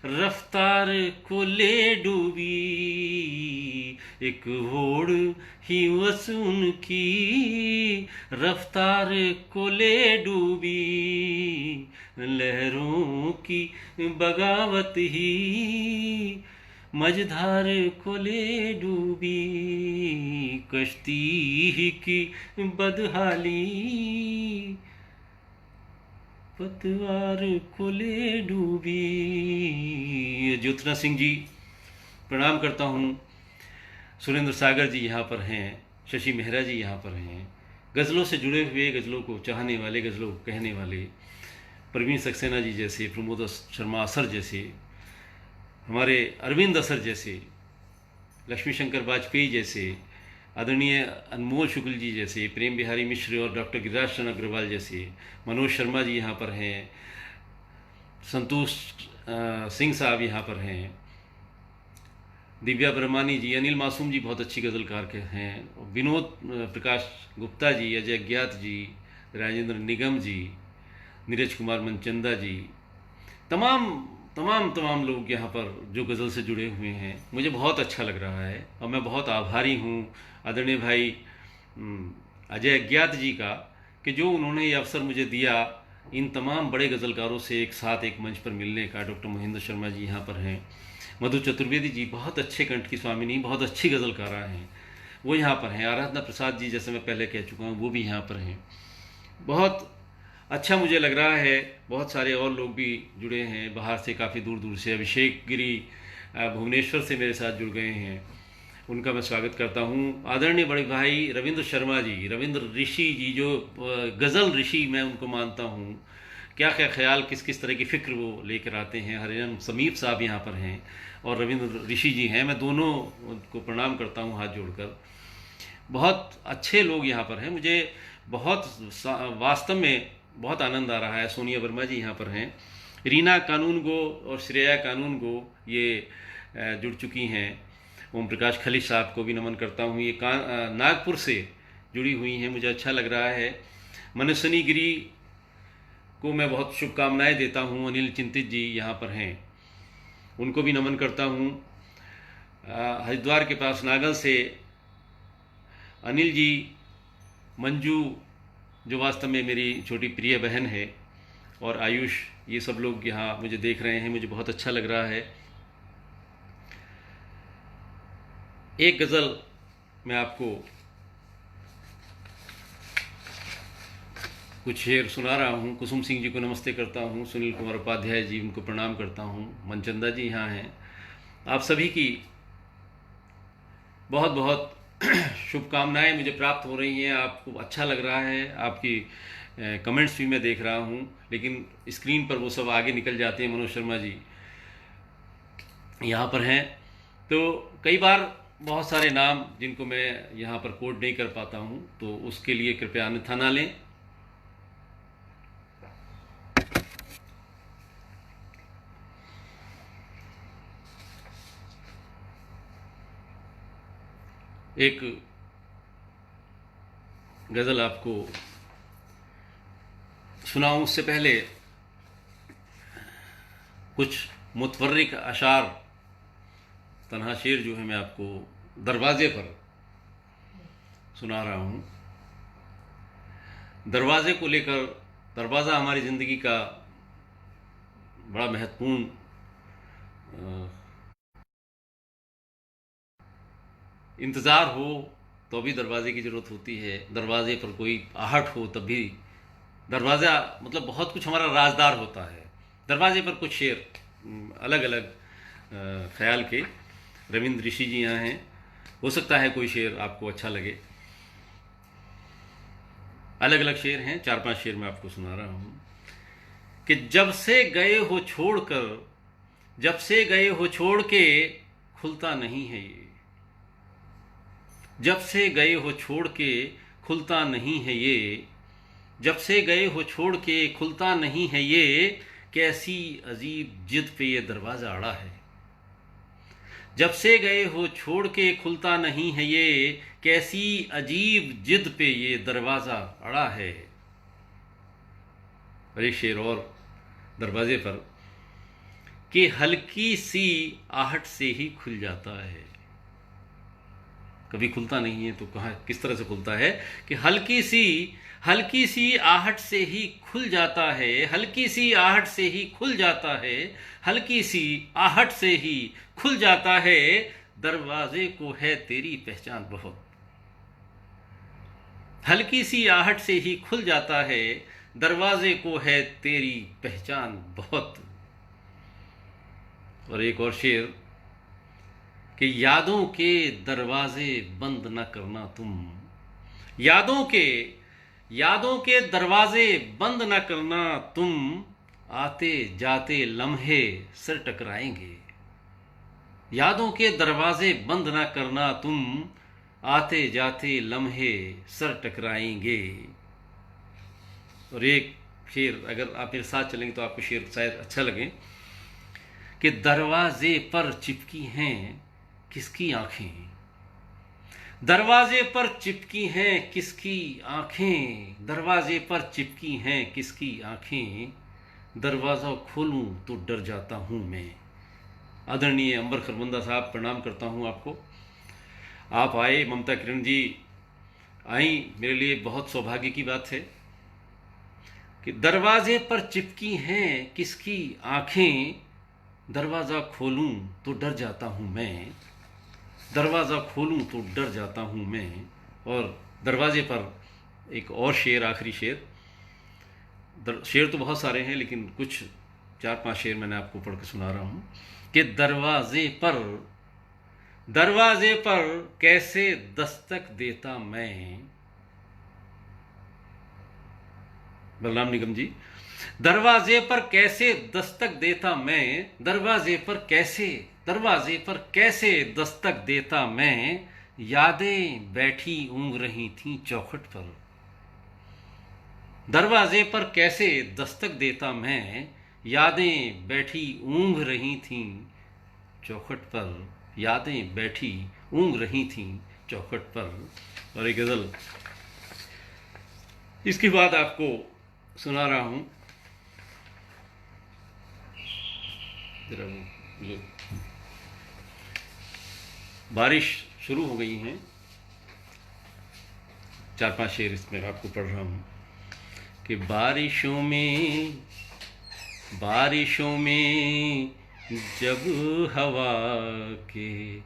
रफ्तार को ले डूबी। एक होड़ ही बस उनकी रफ्तार को ले डूबी। लहरों की बगावत ही मझधार को ले डूबी। कश्ती ही की बदहाली पतवार को ले डूबी। ज्योत्सना सिंह जी प्रणाम करता हूँ। सुरेंद्र सागर जी यहाँ पर हैं। शशि मेहरा जी यहाँ पर हैं। गज़लों से जुड़े हुए, गज़लों को चाहने वाले, गज़लों को कहने वाले परवीन सक्सेना जी जैसे, प्रमोद शर्मा असर जैसे, हमारे अरविंद असर जैसे, लक्ष्मी शंकर वाजपेयी जैसे, आदरणीय अनमोल शुक्ल जी जैसे, प्रेम बिहारी मिश्र और डॉक्टर गिरिराज चंद्र अग्रवाल जैसे, मनोज शर्मा जी यहाँ पर हैं, संतोष सिंह साहब यहाँ पर हैं, दिव्या ब्रह्मानी जी, अनिल मासूम जी बहुत अच्छी गज़लकार के हैं, विनोद प्रकाश गुप्ता जी, अजय ज्ञात जी, राजेंद्र निगम जी, नीरज कुमार मनचंदा जी, तमाम लोग यहाँ पर जो गज़ल से जुड़े हुए हैं। मुझे बहुत अच्छा लग रहा है और मैं बहुत आभारी हूँ आदरणीय भाई अजय ज्ञात जी का, कि जो उन्होंने ये अवसर मुझे दिया इन तमाम बड़े गज़लकारों से एक साथ एक मंच पर मिलने का। डॉक्टर महेंद्र शर्मा जी यहाँ पर हैं, मधु चतुर्वेदी जी बहुत अच्छे कंठ की स्वामिनी, बहुत अच्छी गज़लकारा हैं, वो यहाँ पर हैं। आराधना प्रसाद जी जैसे मैं पहले कह चुका हूँ वो भी यहाँ पर हैं। बहुत अच्छा मुझे लग रहा है। बहुत सारे और लोग भी जुड़े हैं बाहर से, काफ़ी दूर दूर से। अभिषेक गिरी भुवनेश्वर से मेरे साथ जुड़ गए हैं, उनका मैं स्वागत करता हूँ। आदरणीय बड़े भाई रविंद्र शर्मा जी, रविंद्र ऋषि जी, जो गज़ल ऋषि मैं उनको मानता हूँ। क्या क्या ख्याल, किस किस तरह की फ़िक्र वो लेकर आते हैं। हरिराम समीप साहब यहाँ पर हैं और रविंद्र ऋषि जी हैं। मैं दोनों को प्रणाम करता हूँ हाथ जोड़कर। बहुत अच्छे लोग यहाँ पर हैं। मुझे बहुत वास्तव में बहुत आनंद आ रहा है। सोनिया वर्मा जी यहाँ पर हैं, रीना कानून गो और श्रेया कानून गो ये जुड़ चुकी हैं। ओम प्रकाश खली साहब को भी नमन करता हूँ, ये नागपुर से जुड़ी हुई हैं, मुझे अच्छा लग रहा है। मनस्विनी गिरी को मैं बहुत शुभकामनाएं देता हूँ। अनिल चिंतित जी यहाँ पर हैं, उनको भी नमन करता हूँ। हरिद्वार के पास नागल से अनिल जी, मंजू जो वास्तव में मेरी छोटी प्रिय बहन है, और आयुष, ये सब लोग यहाँ मुझे देख रहे हैं, मुझे बहुत अच्छा लग रहा है। एक गज़ल मैं आपको कुछ शेर सुना रहा हूँ। कुसुम सिंह जी को नमस्ते करता हूँ, सुनील कुमार उपाध्याय जी उनको प्रणाम करता हूँ, मनचंदा जी यहाँ हैं। आप सभी की बहुत बहुत शुभकामनाएं मुझे प्राप्त हो रही हैं। आपको अच्छा लग रहा है, आपकी कमेंट्स भी मैं देख रहा हूँ, लेकिन स्क्रीन पर वो सब आगे निकल जाते हैं। मनोज शर्मा जी यहाँ पर हैं। तो कई बार बहुत सारे नाम जिनको मैं यहाँ पर कोड नहीं कर पाता हूँ, तो उसके लिए कृपया अन्यथा ना लें। एक गज़ल आपको सुनाऊं उससे पहले कुछ मुतवर्रिक अशार, तन्हा शेर जो है मैं आपको दरवाजे पर सुना रहा हूँ। दरवाजे को लेकर, दरवाज़ा हमारी ज़िंदगी का बड़ा महत्वपूर्ण इंतज़ार हो तो भी दरवाजे की ज़रूरत होती है, दरवाजे पर कोई आहट हो तब भी। दरवाज़ा मतलब बहुत कुछ हमारा राजदार होता है। दरवाजे पर कुछ शेर अलग अलग ख्याल के। रविंद्र ऋषि जी यहाँ हैं, हो सकता है कोई शेर आपको अच्छा लगे। अलग अलग शेर हैं, 4-5 शेर मैं आपको सुना रहा हूं कि जब से गए हो छोड़कर, जब से गए हो छोड़ के खुलता नहीं है ये, जब से गए हो छोड़ के खुलता नहीं है ये, जब से गए हो छोड़ के खुलता नहीं है ये, कैसी अजीब जिद पे ये दरवाज़ा अड़ा है। जब से गए हो छोड़ के खुलता नहीं है ये, कैसी अजीब जिद पे ये दरवाज़ा अड़ा है। और एक शेर और दरवाजे पर कि हल्की सी आहट से ही खुल जाता है। कभी खुलता नहीं है तो कहाँ किस तरह से खुलता है कि हल्की सी आहट से ही खुल जाता है, हल्की सी आहट से ही खुल जाता है, हल्की सी आहट से ही खुल जाता है। दरवाजे को है तेरी पहचान बहुत, हल्की सी आहट से ही खुल जाता है, दरवाजे को है तेरी पहचान बहुत। और एक और शेर कि यादों के दरवाजे बंद न करना तुम, यादों के दरवाजे बंद न करना तुम, आते जाते लम्हे सर टकराएंगे। यादों के दरवाजे बंद न करना तुम, आते जाते लम्हे सर टकराएंगे। और एक शेर अगर आप मेरे साथ चलेंगे तो आपको शेर शायद अच्छा लगे कि दरवाजे पर चिपकी हैं किसकी आंखें, दरवाजे पर चिपकी हैं किसकी आंखें, दरवाजे पर चिपकी हैं किसकी आंखें, दरवाजा खोलूं तो डर जाता हूं मैं। आदरणीय अंबर खरबंदा साहब, प्रणाम करता हूं आपको। आप आए, ममता किरण जी आई, मेरे लिए बहुत सौभाग्य की बात है कि दरवाजे पर चिपकी हैं किसकी आंखें, दरवाज़ा खोलूं तो डर जाता हूं मैं, दरवाज़ा खोलूं तो डर जाता हूं मैं। और दरवाजे पर एक और शेर, आखिरी शेर, शेर तो बहुत सारे हैं लेकिन कुछ 4-5 शेर मैंने आपको पढ़ के सुना रहा हूं कि दरवाजे पर कैसे दस्तक देता मैं। बलराम निगम जी, दरवाजे पर कैसे दस्तक देता मैं, दरवाजे पर कैसे दस्तक देता मैं, यादें बैठी ऊँग रही थीं चौखट पर। दरवाजे पर कैसे दस्तक देता मैं, यादें बैठी ऊँग रही थीं चौखट पर, यादें बैठी ऊँग रही थीं चौखट पर। और एक गज़ल इसके बाद आपको सुना रहा हूँ। बारिश शुरू हो गई है, 4-5 शेर इसमें आपको पढ़ रहा हूँ कि बारिशों में जब हवा के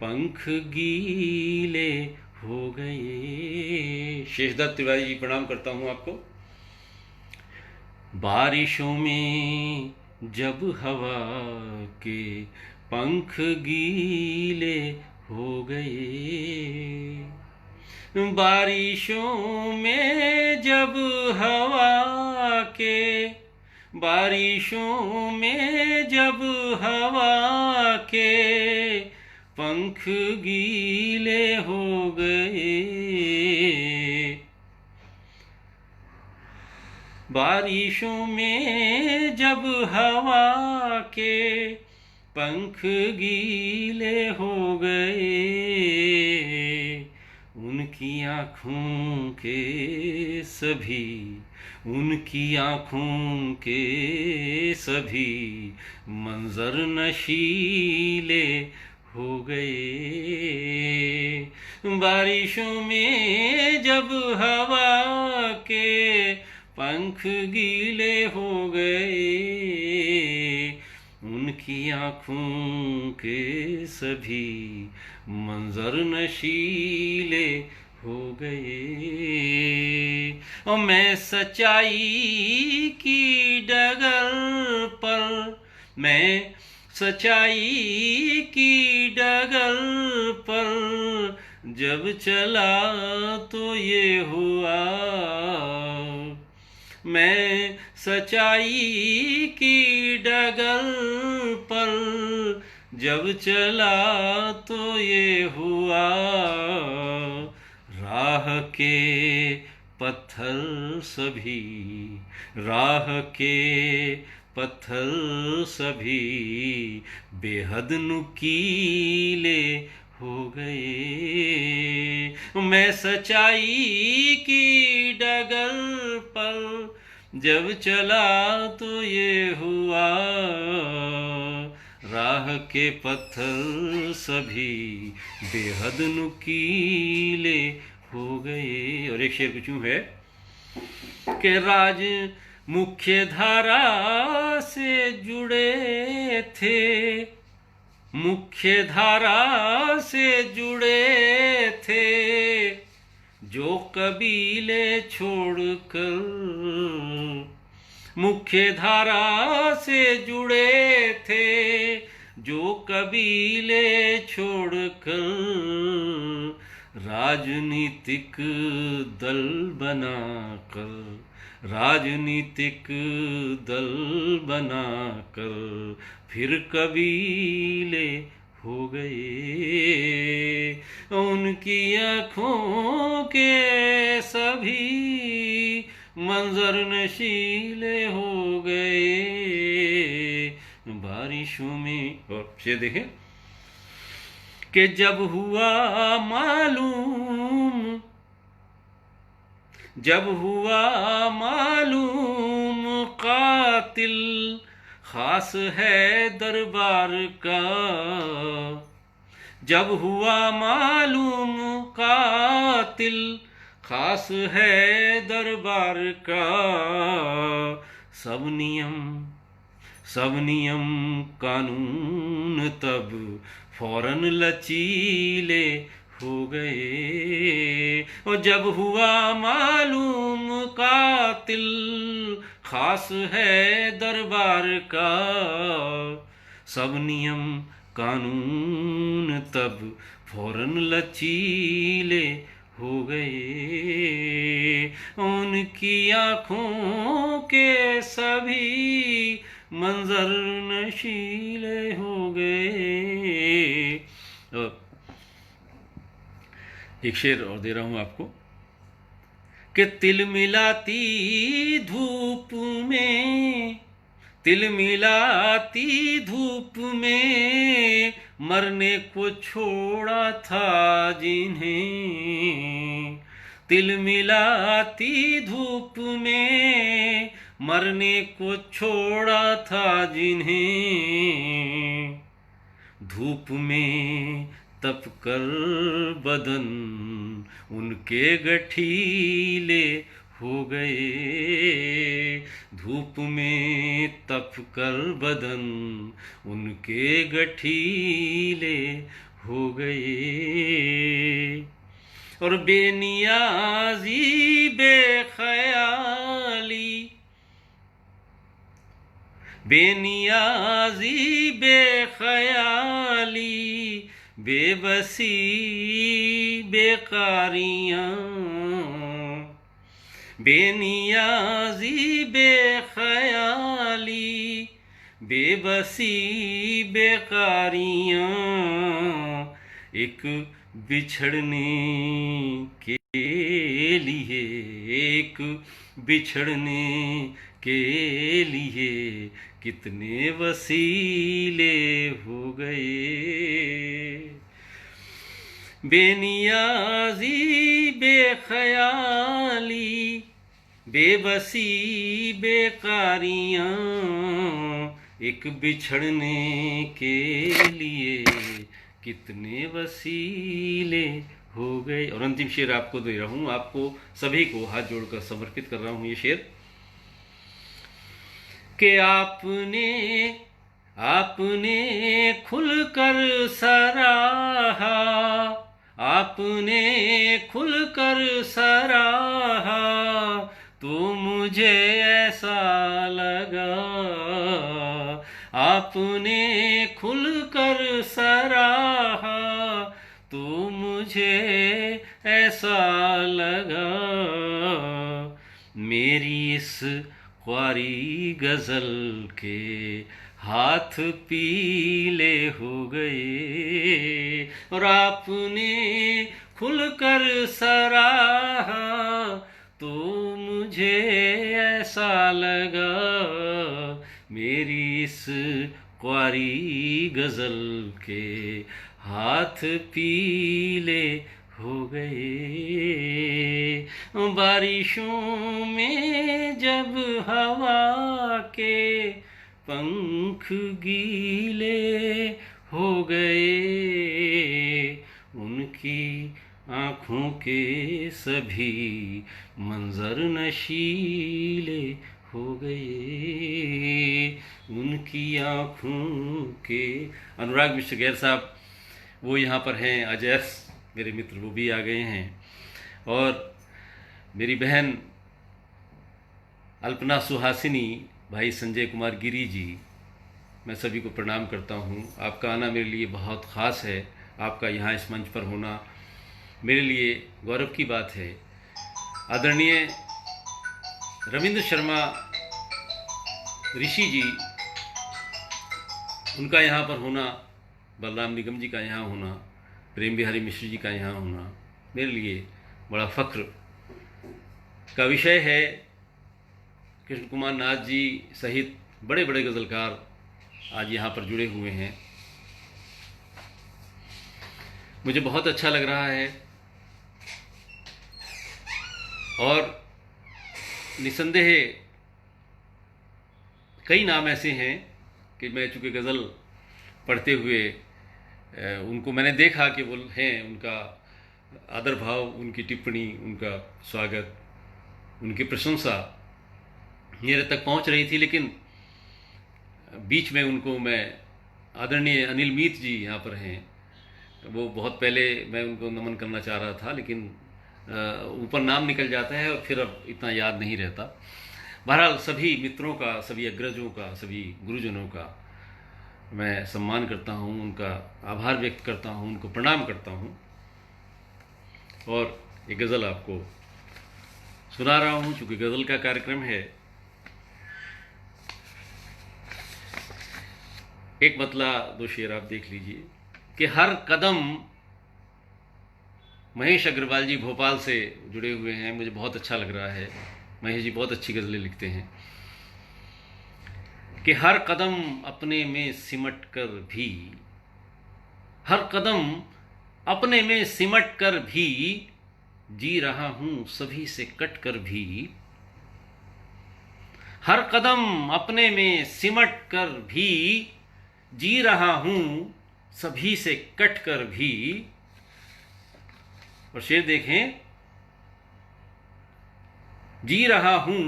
पंख गीले हो गए। शेषदत्त तिवारी जी, प्रणाम करता हूँ आपको। बारिशों में जब हवा के पंख गीले हो गए, बारिशों में जब हवा के, बारिशों में जब हवा के पंख गीले हो गए, बारिशों में जब हवा के पंख गीले हो गए, उनकी आँखों के सभी, उनकी आँखों के सभी मंजर नशीले हो गए, बारिशों में जब हवा के पंख गीले हो गए, उनकी आँखों के सभी मंजर नशीले हो गए। और मैं सच्चाई की डगर पर, मैं सच्चाई की डगर पर जब चला तो ये हुआ, मैं सच्चाई की डगर पर जब चला तो ये हुआ, राह के पत्थर सभी, राह के पत्थर सभी बेहद नुकीले हो गए। मैं सच्चाई की डगर पर जब चला तो ये हुआ, राह के पत्थर सभी बेहद नुकीले हो गए। और एक शेर कुछ यूं है कि राज मुख्य धारा से जुड़े थे, मुख्य धारा से जुड़े थे, जो कबीले छोड़कर, मुख्य धारा से जुड़े थे, जो कबीले छोड़कर राजनीतिक दल बनाकर, राजनीतिक दल बनाकर फिर कबीले हो गए। उनकी आँखों के सभी मंजर नशीले हो गए बारिशों में। और ये देखें कि जब हुआ मालूम, जब हुआ मालूम कातिल खास है दरबार का, जब हुआ मालूम कातिल खास है दरबार का, सब नियम कानून तब फौरन लचीले हो गए। और जब हुआ मालूम कातिल खास है दरबार का, सब नियम कानून तब फौरन लचीले हो गए। उनकी आँखों के सभी मंजर नशीले हो गए। एक शेर और दे रहा हूं आपको कि तिल मिलाती धूप में, तिल मिलाती धूप में मरने को छोड़ा था जिन्हें, तिल मिलाती धूप में मरने को छोड़ा था जिन्हें, धूप में तप कर बदन उनके गठीले हो गए, धूप में तप कर बदन उनके गठीले हो गए। और बेनियाजी बेख्याली, बेनियाजी बेख्याली बेबसी बेकारियां, बेनियाजी बेख्याली बेबसी बेकारियां, एक बिछड़ने के लिए, एक बिछड़ने के लिए कितने वसीले हो गए। बेनियाजी बेख्याली बेबसी बेकारियां, एक बिछड़ने के लिए कितने वसीले हो गए। और अंतिम शेर आपको दे रहा हूं, आपको सभी को हाथ जोड़कर समर्पित कर रहा हूं ये शेर कि आपने खुलकर सराहा, आपने खुलकर सराहा तो मुझे ऐसा लगा, आपने खुलकर सराहा तो मुझे ऐसा लगा मेरी इस ख्वारी गजल के हाथ पीले हो गए और आपने खुलकर सराहा तो मुझे ऐसा लगा मेरी इस ख्वारी गजल के हाथ पीले हो गए। बारिशों में जब हवा के पंख गीले हो गए उनकी आँखों के सभी मंजर नशीले हो गए उनकी आँखों के। अनुराग मिश्र गैर साहब वो यहाँ पर हैं, अजय मेरे मित्र वो भी आ गए हैं, और मेरी बहन अल्पना सुहासिनी, भाई संजय कुमार गिरी जी, मैं सभी को प्रणाम करता हूँ। आपका आना मेरे लिए बहुत ख़ास है, आपका यहाँ इस मंच पर होना मेरे लिए गौरव की बात है। आदरणीय रविंद्र शर्मा ऋषि जी, उनका यहाँ पर होना, बलराम निगम जी का यहाँ होना, प्रेम बिहारी मिश्र जी का यहाँ होना मेरे लिए बड़ा फ़ख्र का विषय है। कृष्ण कुमार नाथ जी सहित बड़े बड़े गज़लकार आज यहाँ पर जुड़े हुए हैं। मुझे बहुत अच्छा लग रहा है और निसंदेह कई नाम ऐसे हैं कि मैं चूँकि गज़ल पढ़ते हुए उनको मैंने देखा कि वो हैं, उनका आदर भाव, उनकी टिप्पणी, उनका स्वागत, उनकी प्रशंसा मेरे तक पहुंच रही थी, लेकिन बीच में उनको मैं, आदरणीय अनिल मीत जी यहाँ पर हैं, वो बहुत पहले मैं उनको नमन करना चाह रहा था, लेकिन ऊपर नाम निकल जाता है और फिर अब इतना याद नहीं रहता। बहरहाल सभी मित्रों का, सभी अग्रजों का, सभी गुरुजनों का मैं सम्मान करता हूँ, उनका आभार व्यक्त करता हूँ, उनको प्रणाम करता हूँ। और ये गज़ल आपको सुना रहा हूँ चूँकि गज़ल का कार्यक्रम है। एक मतला दो शेर आप देख लीजिए कि हर कदम, महेश अग्रवाल जी भोपाल से जुड़े हुए हैं, मुझे बहुत अच्छा लग रहा है, महेश जी बहुत अच्छी गज़लें लिखते हैं। कि हर कदम अपने में सिमट कर भी, हर कदम अपने में सिमट कर भी जी रहा हूँ सभी से कट कर भी, हर कदम अपने में सिमट कर भी जी रहा हूँ सभी से कट कर भी। और शेर देखें, जी रहा हूँ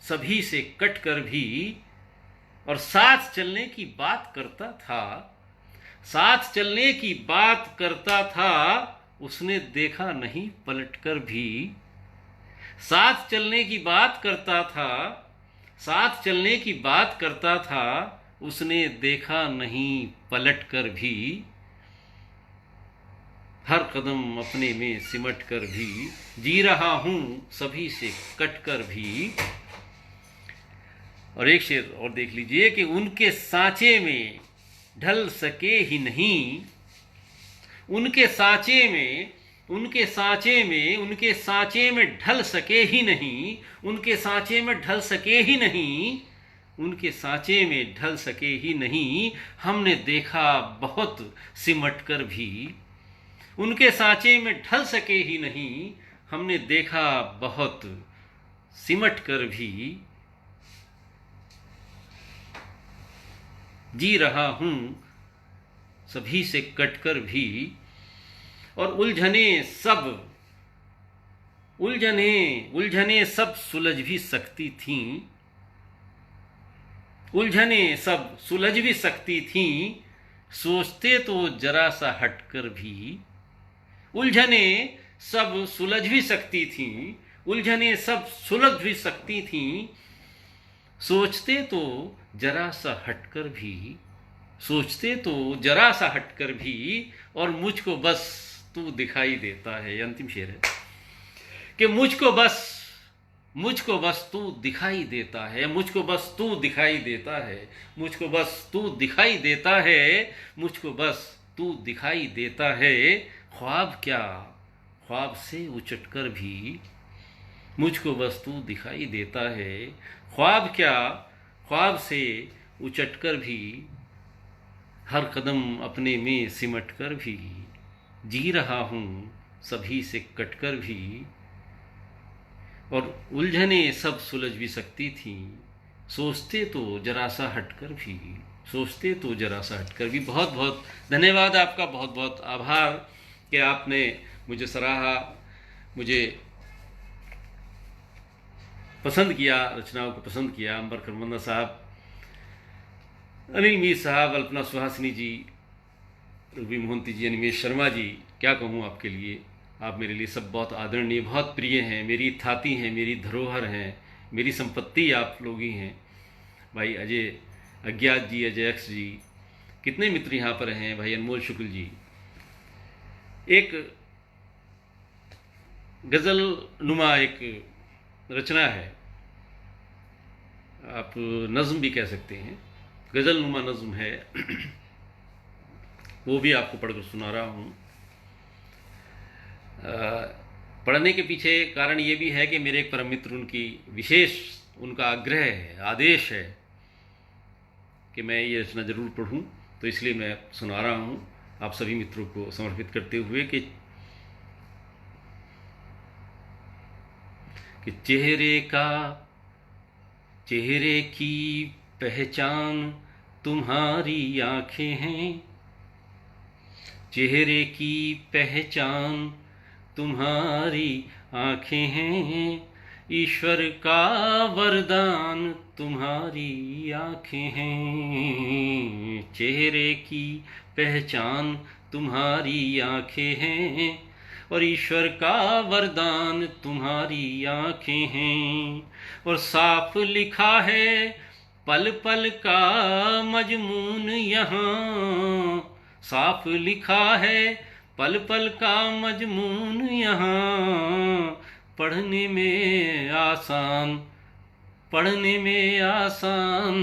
सभी से कट कर भी और साथ चलने की बात करता था, साथ चलने की बात करता था उसने देखा नहीं पलट कर भी, साथ चलने की बात करता था, साथ चलने की बात करता था उसने देखा नहीं पलट कर भी, हर कदम अपने में सिमट कर भी जी रहा हूँ सभी से कट कर भी। और एक शेर और देख लीजिए कि उनके सांचे में ढल सके ही नहीं, उनके सांचे में, उनके सांचे में, उनके सांचे में ढल सके ही नहीं, उनके सांचे में ढल सके ही नहीं, उनके सांचे में ढल सके ही नहीं, हमने देखा बहुत सिमट कर भी, उनके सांचे में ढल सके ही नहीं, हमने देखा बहुत सिमट कर भी, जी रहा हूँ सभी से कटकर भी। और उलझने सब, उलझने सब सुलझ भी सकती थीं, उलझने सब सुलझ भी सकती थीं, सोचते तो जरा सा हटकर भी, उलझने सब सुलझ भी सकती थीं, उलझने सब सुलझ भी सकती थीं, सोचते तो जरा सा हटकर भी, सोचते तो जरा सा हटकर भी, और मुझको बस तू दिखाई देता है। ये अंतिम शेर है कि मुझको बस मुझको बस तू दिखाई देता है, मुझको बस तू दिखाई देता है, मुझको बस तू दिखाई देता है, मुझको बस तू दिखाई देता है। ख्वाब क्या, ख्वाब से उचट कर भी मुझको बस तू दिखाई देता है। ख्वाब क्या, ख्वाब से उचट कर भी हर कदम अपने में सिमट कर भी जी रहा हूँ सभी से कटकर भी। और उलझने सब सुलझ भी सकती थी, सोचते तो जरा सा हटकर भी, सोचते तो जरा सा हटकर भी। बहुत बहुत धन्यवाद आपका, बहुत बहुत आभार कि आपने मुझे सराहा, मुझे पसंद किया, रचनाओं को पसंद किया। अंबर करमन्दा साहब, अनिल मीर साहब, अल्पना सुहासिनी जी, रूबी मोहंती जी, अनिमेश शर्मा जी, क्या कहूँ आपके लिए। आप मेरे लिए सब बहुत आदरणीय, बहुत प्रिय हैं, मेरी थाती हैं, मेरी धरोहर हैं, मेरी संपत्ति आप लोग ही हैं। भाई अजय अज्ञात जी, अजय एक्स जी, कितने मित्र यहाँ पर हैं, भाई अनमोल शुक्ल जी। एक गज़ल नुमा एक रचना है, आप नज़्म भी कह सकते हैं, गज़ल नुमा नज़्म है, वो भी आपको पढ़कर सुना रहा हूँ। पढ़ने के पीछे कारण ये भी है कि मेरे एक परम मित्र, उनकी विशेष उनका आग्रह है, आदेश है कि मैं ये रचना ज़रूर पढ़ूँ, तो इसलिए मैं सुना रहा हूँ आप सभी मित्रों को समर्पित करते हुए कि चेहरे की पहचान तुम्हारी आंखें हैं, चेहरे की पहचान तुम्हारी आंखें हैं, ईश्वर का वरदान तुम्हारी आंखें हैं। चेहरे की पहचान तुम्हारी आंखें हैं और ईश्वर का वरदान तुम्हारी आंखें हैं। और साफ लिखा है पल पल का मजमून यहाँ, साफ लिखा है पल पल का मजमून यहाँ। पढ़ने में आसान, पढ़ने में आसान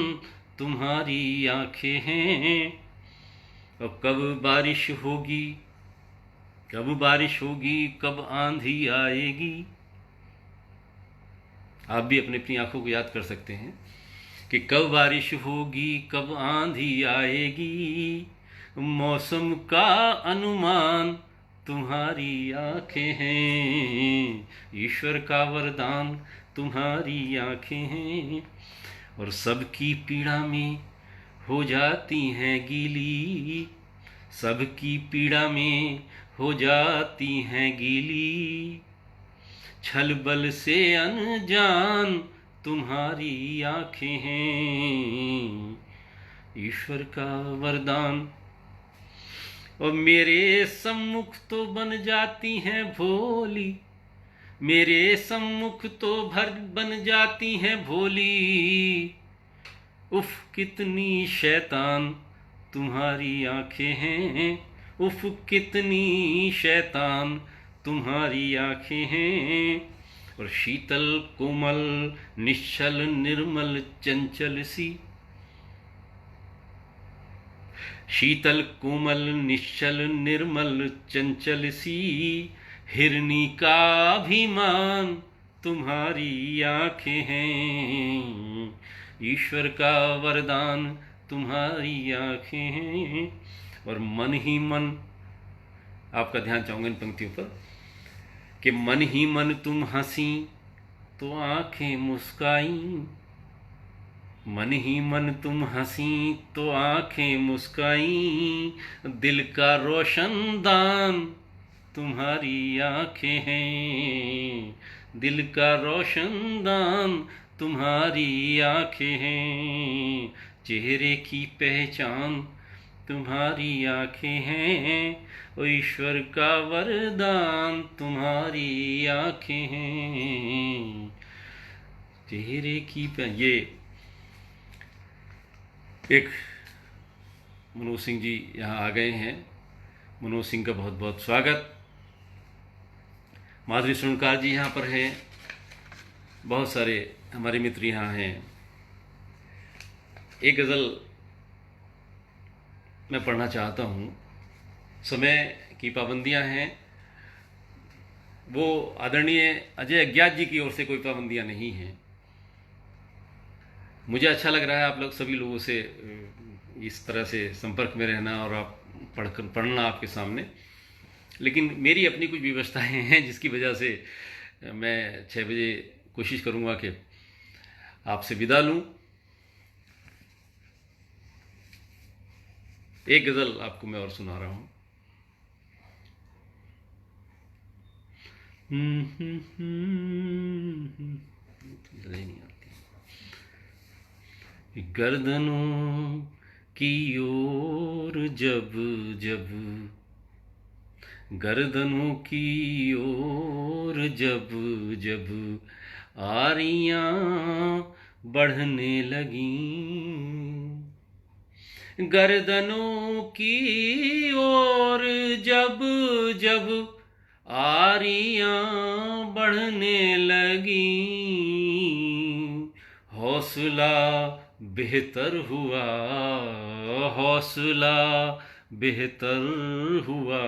तुम्हारी आंखें हैं। और कब बारिश होगी, कब बारिश होगी, कब आंधी आएगी। आप भी अपनी अपनी आंखों को याद कर सकते हैं कि कब बारिश होगी, कब आंधी आएगी। मौसम का अनुमान तुम्हारी आंखें हैं, ईश्वर का वरदान तुम्हारी आंखें हैं। और सबकी पीड़ा में हो जाती हैं गीली, सबकी पीड़ा में हो जाती हैं गीली। छल बल से अनजान तुम्हारी आंखें हैं, ईश्वर का वरदान। और मेरे सम्मुख तो बन जाती हैं भोली, मेरे सम्मुख तो बन जाती हैं भोली। उफ कितनी शैतान तुम्हारी आंखें हैं, उफ कितनी शैतान तुम्हारी आंखें हैं। और शीतल कोमल निश्चल निर्मल चंचल सी, शीतल कोमल निश्चल निर्मल चंचल सी। हिरनी का अभिमान तुम्हारी आंखें हैं, ईश्वर का वरदान तुम्हारी आंखें हैं। और मन ही मन, आपका ध्यान चाहूँगा इन पंक्तियों पर, कि मन ही मन तुम हंसी तो आंखें मुस्काई, मन ही मन तुम हंसी तो आंखें मुस्काई। दिल का रोशन दान तुम्हारी आंखें हैं, दिल का रोशन दान तुम्हारी आंखें हैं। चेहरे की पहचान तुम्हारी आंखें हैं, और ईश्वर का वरदान तुम्हारी आंखें हैं। चेहरे की ये एक मनोज सिंह जी यहाँ आ गए हैं, मनोज सिंह का बहुत बहुत स्वागत। माधुरी सुनकार जी यहाँ पर हैं, बहुत सारे हमारे मित्र यहाँ हैं। एक गज़ल मैं पढ़ना चाहता हूँ। समय की पाबंदियाँ हैं, वो आदरणीय अजय अज्ञात जी की ओर से कोई पाबंदियाँ नहीं हैं। मुझे अच्छा लग रहा है आप लोग सभी लोगों से इस तरह से संपर्क में रहना और आप पढ़ना आपके सामने, लेकिन मेरी अपनी कुछ व्यवस्थाएं हैं जिसकी वजह से मैं 6 बजे कोशिश करूँगा कि आपसे विदा लूँ। एक गज़ल आपको मैं और सुना रहा हूँ। गर्दनों की ओर जब जब, गर्दनों की ओर जब जब आरियां बढ़ने लगीं, गर्दनों की ओर जब जब आरियां बढ़ने लगीं, हौसला बेहतर हुआ, हौसला बेहतर हुआ,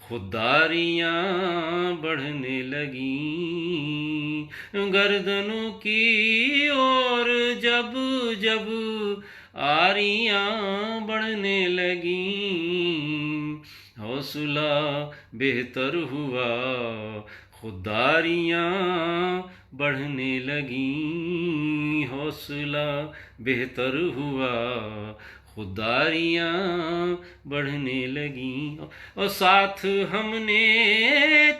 खुदारियां बढ़ने लगीं, गर्दनों की ओर जब जब आरियां बढ़ने लगीं, हौसला बेहतर हुआ, खुदारियां बढ़ने लगीं, हौसला बेहतर हुआ, खुदारियां बढ़ने लगीं। और साथ हमने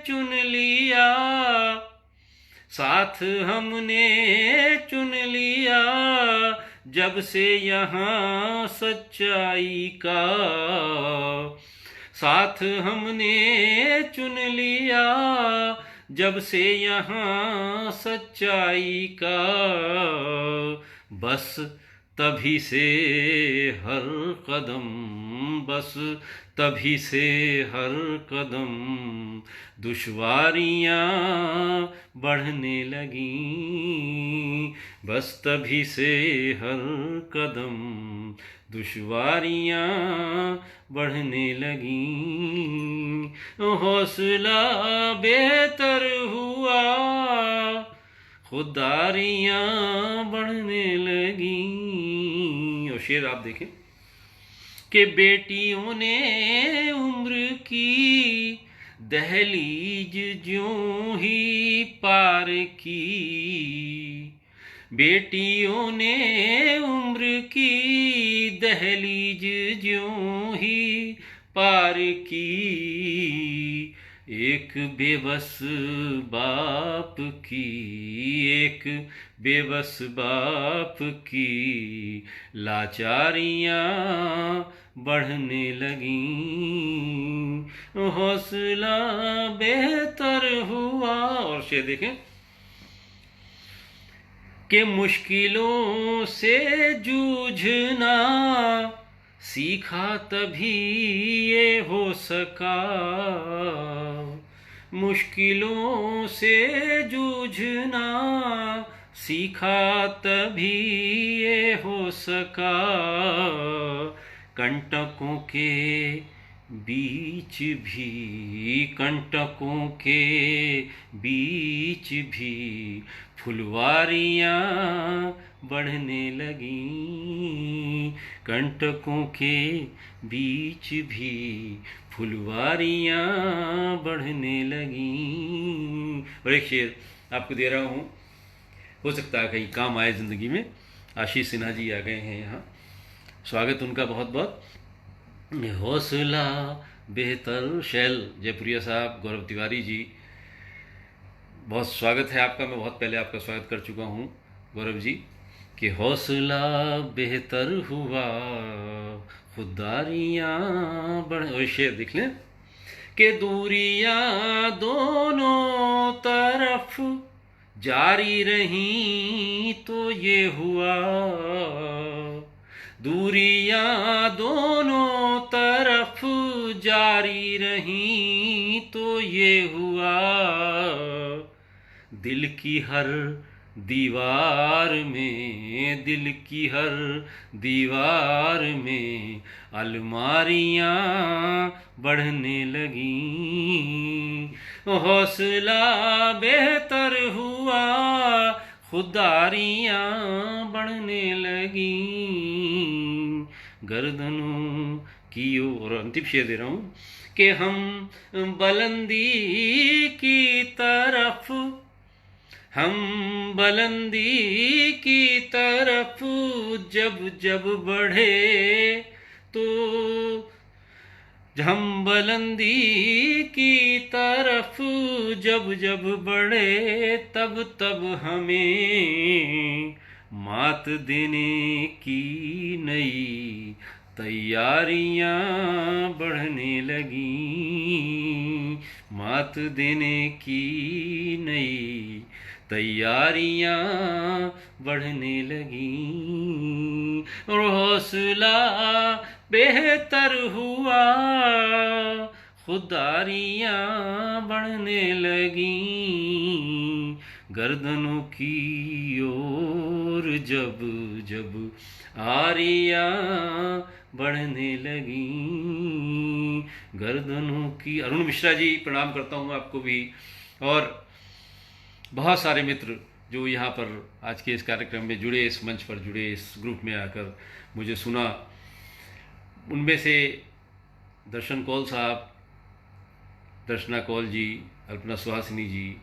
चुन लिया, साथ हमने चुन लिया, जब से यहाँ सच्चाई का, साथ हमने चुन लिया, जब से यहाँ सच्चाई का, बस तभी से हर कदम, बस तभी से हर कदम दुश्वारियाँ बढ़ने लगीं, बस तभी से हर कदम दुश्वारियाँ बढ़ने लगीं, हौसला बेहतर हुआ, खुदारियाँ बढ़ने लगीं। और शेर आप देखें कि बेटियों ने उम्र की दहलीज ज्यों ही पार की, बेटियों ने उम्र की दहलीज ज्यों ही पार की, एक बेबस बाप की, एक बेबस बाप की लाचारियां बढ़ने लगीं, हौसला बेहतर हुआ। और शेर देखें कि मुश्किलों से जूझना सीखा तभी ये हो सका, मुश्किलों से जूझना सीखा तभी ये हो सका, कंटकों के बीच भी, कंटकों के बीच भी फुलवारियाँ बढ़ने लगीं, कंटकों के बीच भी फुलवारियाँ बढ़ने लगीं। और एक शेर आपको दे रहा हूँ, हो सकता है कहीं काम आए ज़िंदगी में। आशीष सिन्हा जी आ गए हैं यहाँ, स्वागत उनका बहुत बहुत। हौसला बेहतर, शैल जयपुरिया साहब, गौरव तिवारी जी, बहुत स्वागत है आपका। मैं बहुत पहले आपका स्वागत कर चुका हूँ गौरव जी। कि हौसला बेहतर हुआ, खुदारियाँ बढ़। और शेर देख लें कि दूरियाँ दोनों तरफ जारी रहीं तो ये हुआ, दूरियां दोनों तरफ जारी रहीं तो ये हुआ, दिल की हर दीवार में, दिल की हर दीवार में अलमारियां बढ़ने लगी। हौसला बेहतर हुआ, खुदारियां बढ़ने लगी। गर्दनों की ओर, अंतिम शेर दे रहा हूँ कि हम बुलंदी की तरफ, हम बुलंदी की तरफ जब जब बढ़े तो, हम बुलंदी की तरफ जब जब बढ़े तब तब हमें मात देने की नई तैयारियां बढ़ने लगी। मात देने की नई तैयारियां बढ़ने लगी। और हौसला बेहतर हुआ, खुदारियां बढ़ने लगी। गर्दनों की ओर जब जब आरियां बढ़ने लगी। गर्दनों की। अरुण मिश्रा जी, प्रणाम करता हूँ आपको भी, और बहुत सारे मित्र जो यहाँ पर आज के इस कार्यक्रम में जुड़े, इस मंच पर जुड़े, इस ग्रुप में आकर मुझे सुना। उनमें से दर्शन कौल साहब, दर्शना कौल जी, अल्पना सुहासिनी जी,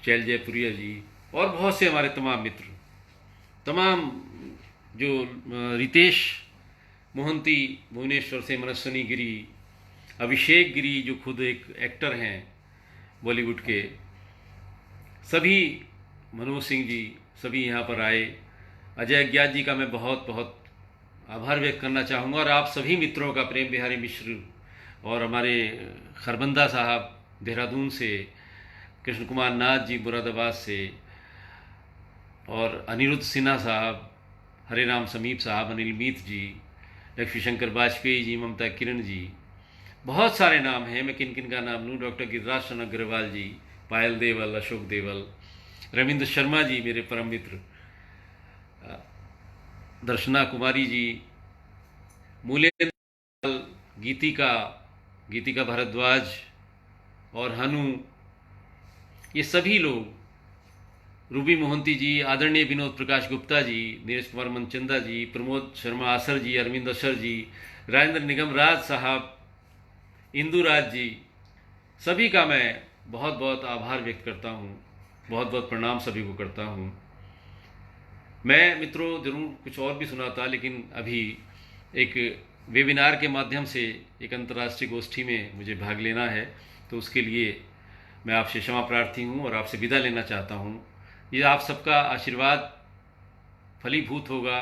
शैल जयपुरिया जी, और बहुत से हमारे तमाम मित्र, तमाम जो रितेश मोहंती भुवनेश्वर से, मनस्विनी गिरी, अभिषेक गिरी जो खुद एक एक्टर हैं बॉलीवुड के, सभी, मनोज सिंह जी, सभी यहाँ पर आए। अजय अज्ञात जी का मैं बहुत बहुत आभार व्यक्त करना चाहूँगा, और आप सभी मित्रों का, प्रेम बिहारी मिश्र और हमारे खरबंदा साहब देहरादून से, कृष्ण कुमार नाथ जी मुरादाबाद से, और अनिरुद्ध सिन्हा साहब, हरे राम समीप साहब, अनिल मीत जी, लक्ष्मी शंकर वाजपेयी जी, ममता किरण जी, बहुत सारे नाम हैं, मैं किन किन का नाम लूँ। डॉक्टर गिरिराज चंद्र अग्रवाल जी, पायल देवल, अशोक देवल, रविंद्र शर्मा जी मेरे परम मित्र, दर्शना कुमारी जी, मूल्य, गीतिका भारद्वाज और हनु, ये सभी लोग, रूबी मोहंती जी, आदरणीय विनोद प्रकाश गुप्ता जी, नीरज कुमार मनचंदा जी, प्रमोद शर्मा आसर जी, अरविंद अशर जी, राजेंद्र निगम राज साहब, इंदु राज जी, सभी का मैं बहुत बहुत आभार व्यक्त करता हूँ, बहुत बहुत प्रणाम सभी को करता हूँ। मैं मित्रों ज़रूर कुछ और भी सुनाता, लेकिन अभी एक वेबिनार के माध्यम से एक अंतर्राष्ट्रीय गोष्ठी में मुझे भाग लेना है, तो उसके लिए मैं आपसे क्षमा प्रार्थी हूँ और आपसे विदा लेना चाहता हूँ। ये आप सबका आशीर्वाद फलीभूत होगा।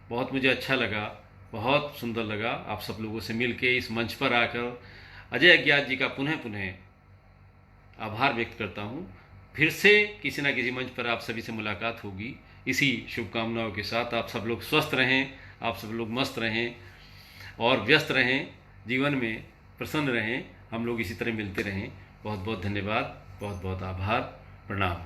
बहुत मुझे अच्छा लगा, बहुत सुंदर लगा आप सब लोगों से मिल के, इस मंच पर आकर अजय अज्ञात जी का पुनः आभार व्यक्त करता हूँ। फिर से किसी न किसी मंच पर आप सभी से मुलाकात होगी। इसी शुभकामनाओं के साथ आप सब लोग स्वस्थ रहें, आप सब लोग मस्त रहें और व्यस्त रहें, जीवन में प्रसन्न रहें, हम लोग इसी तरह मिलते रहें। बहुत बहुत धन्यवाद, बहुत बहुत आभार, प्रणाम।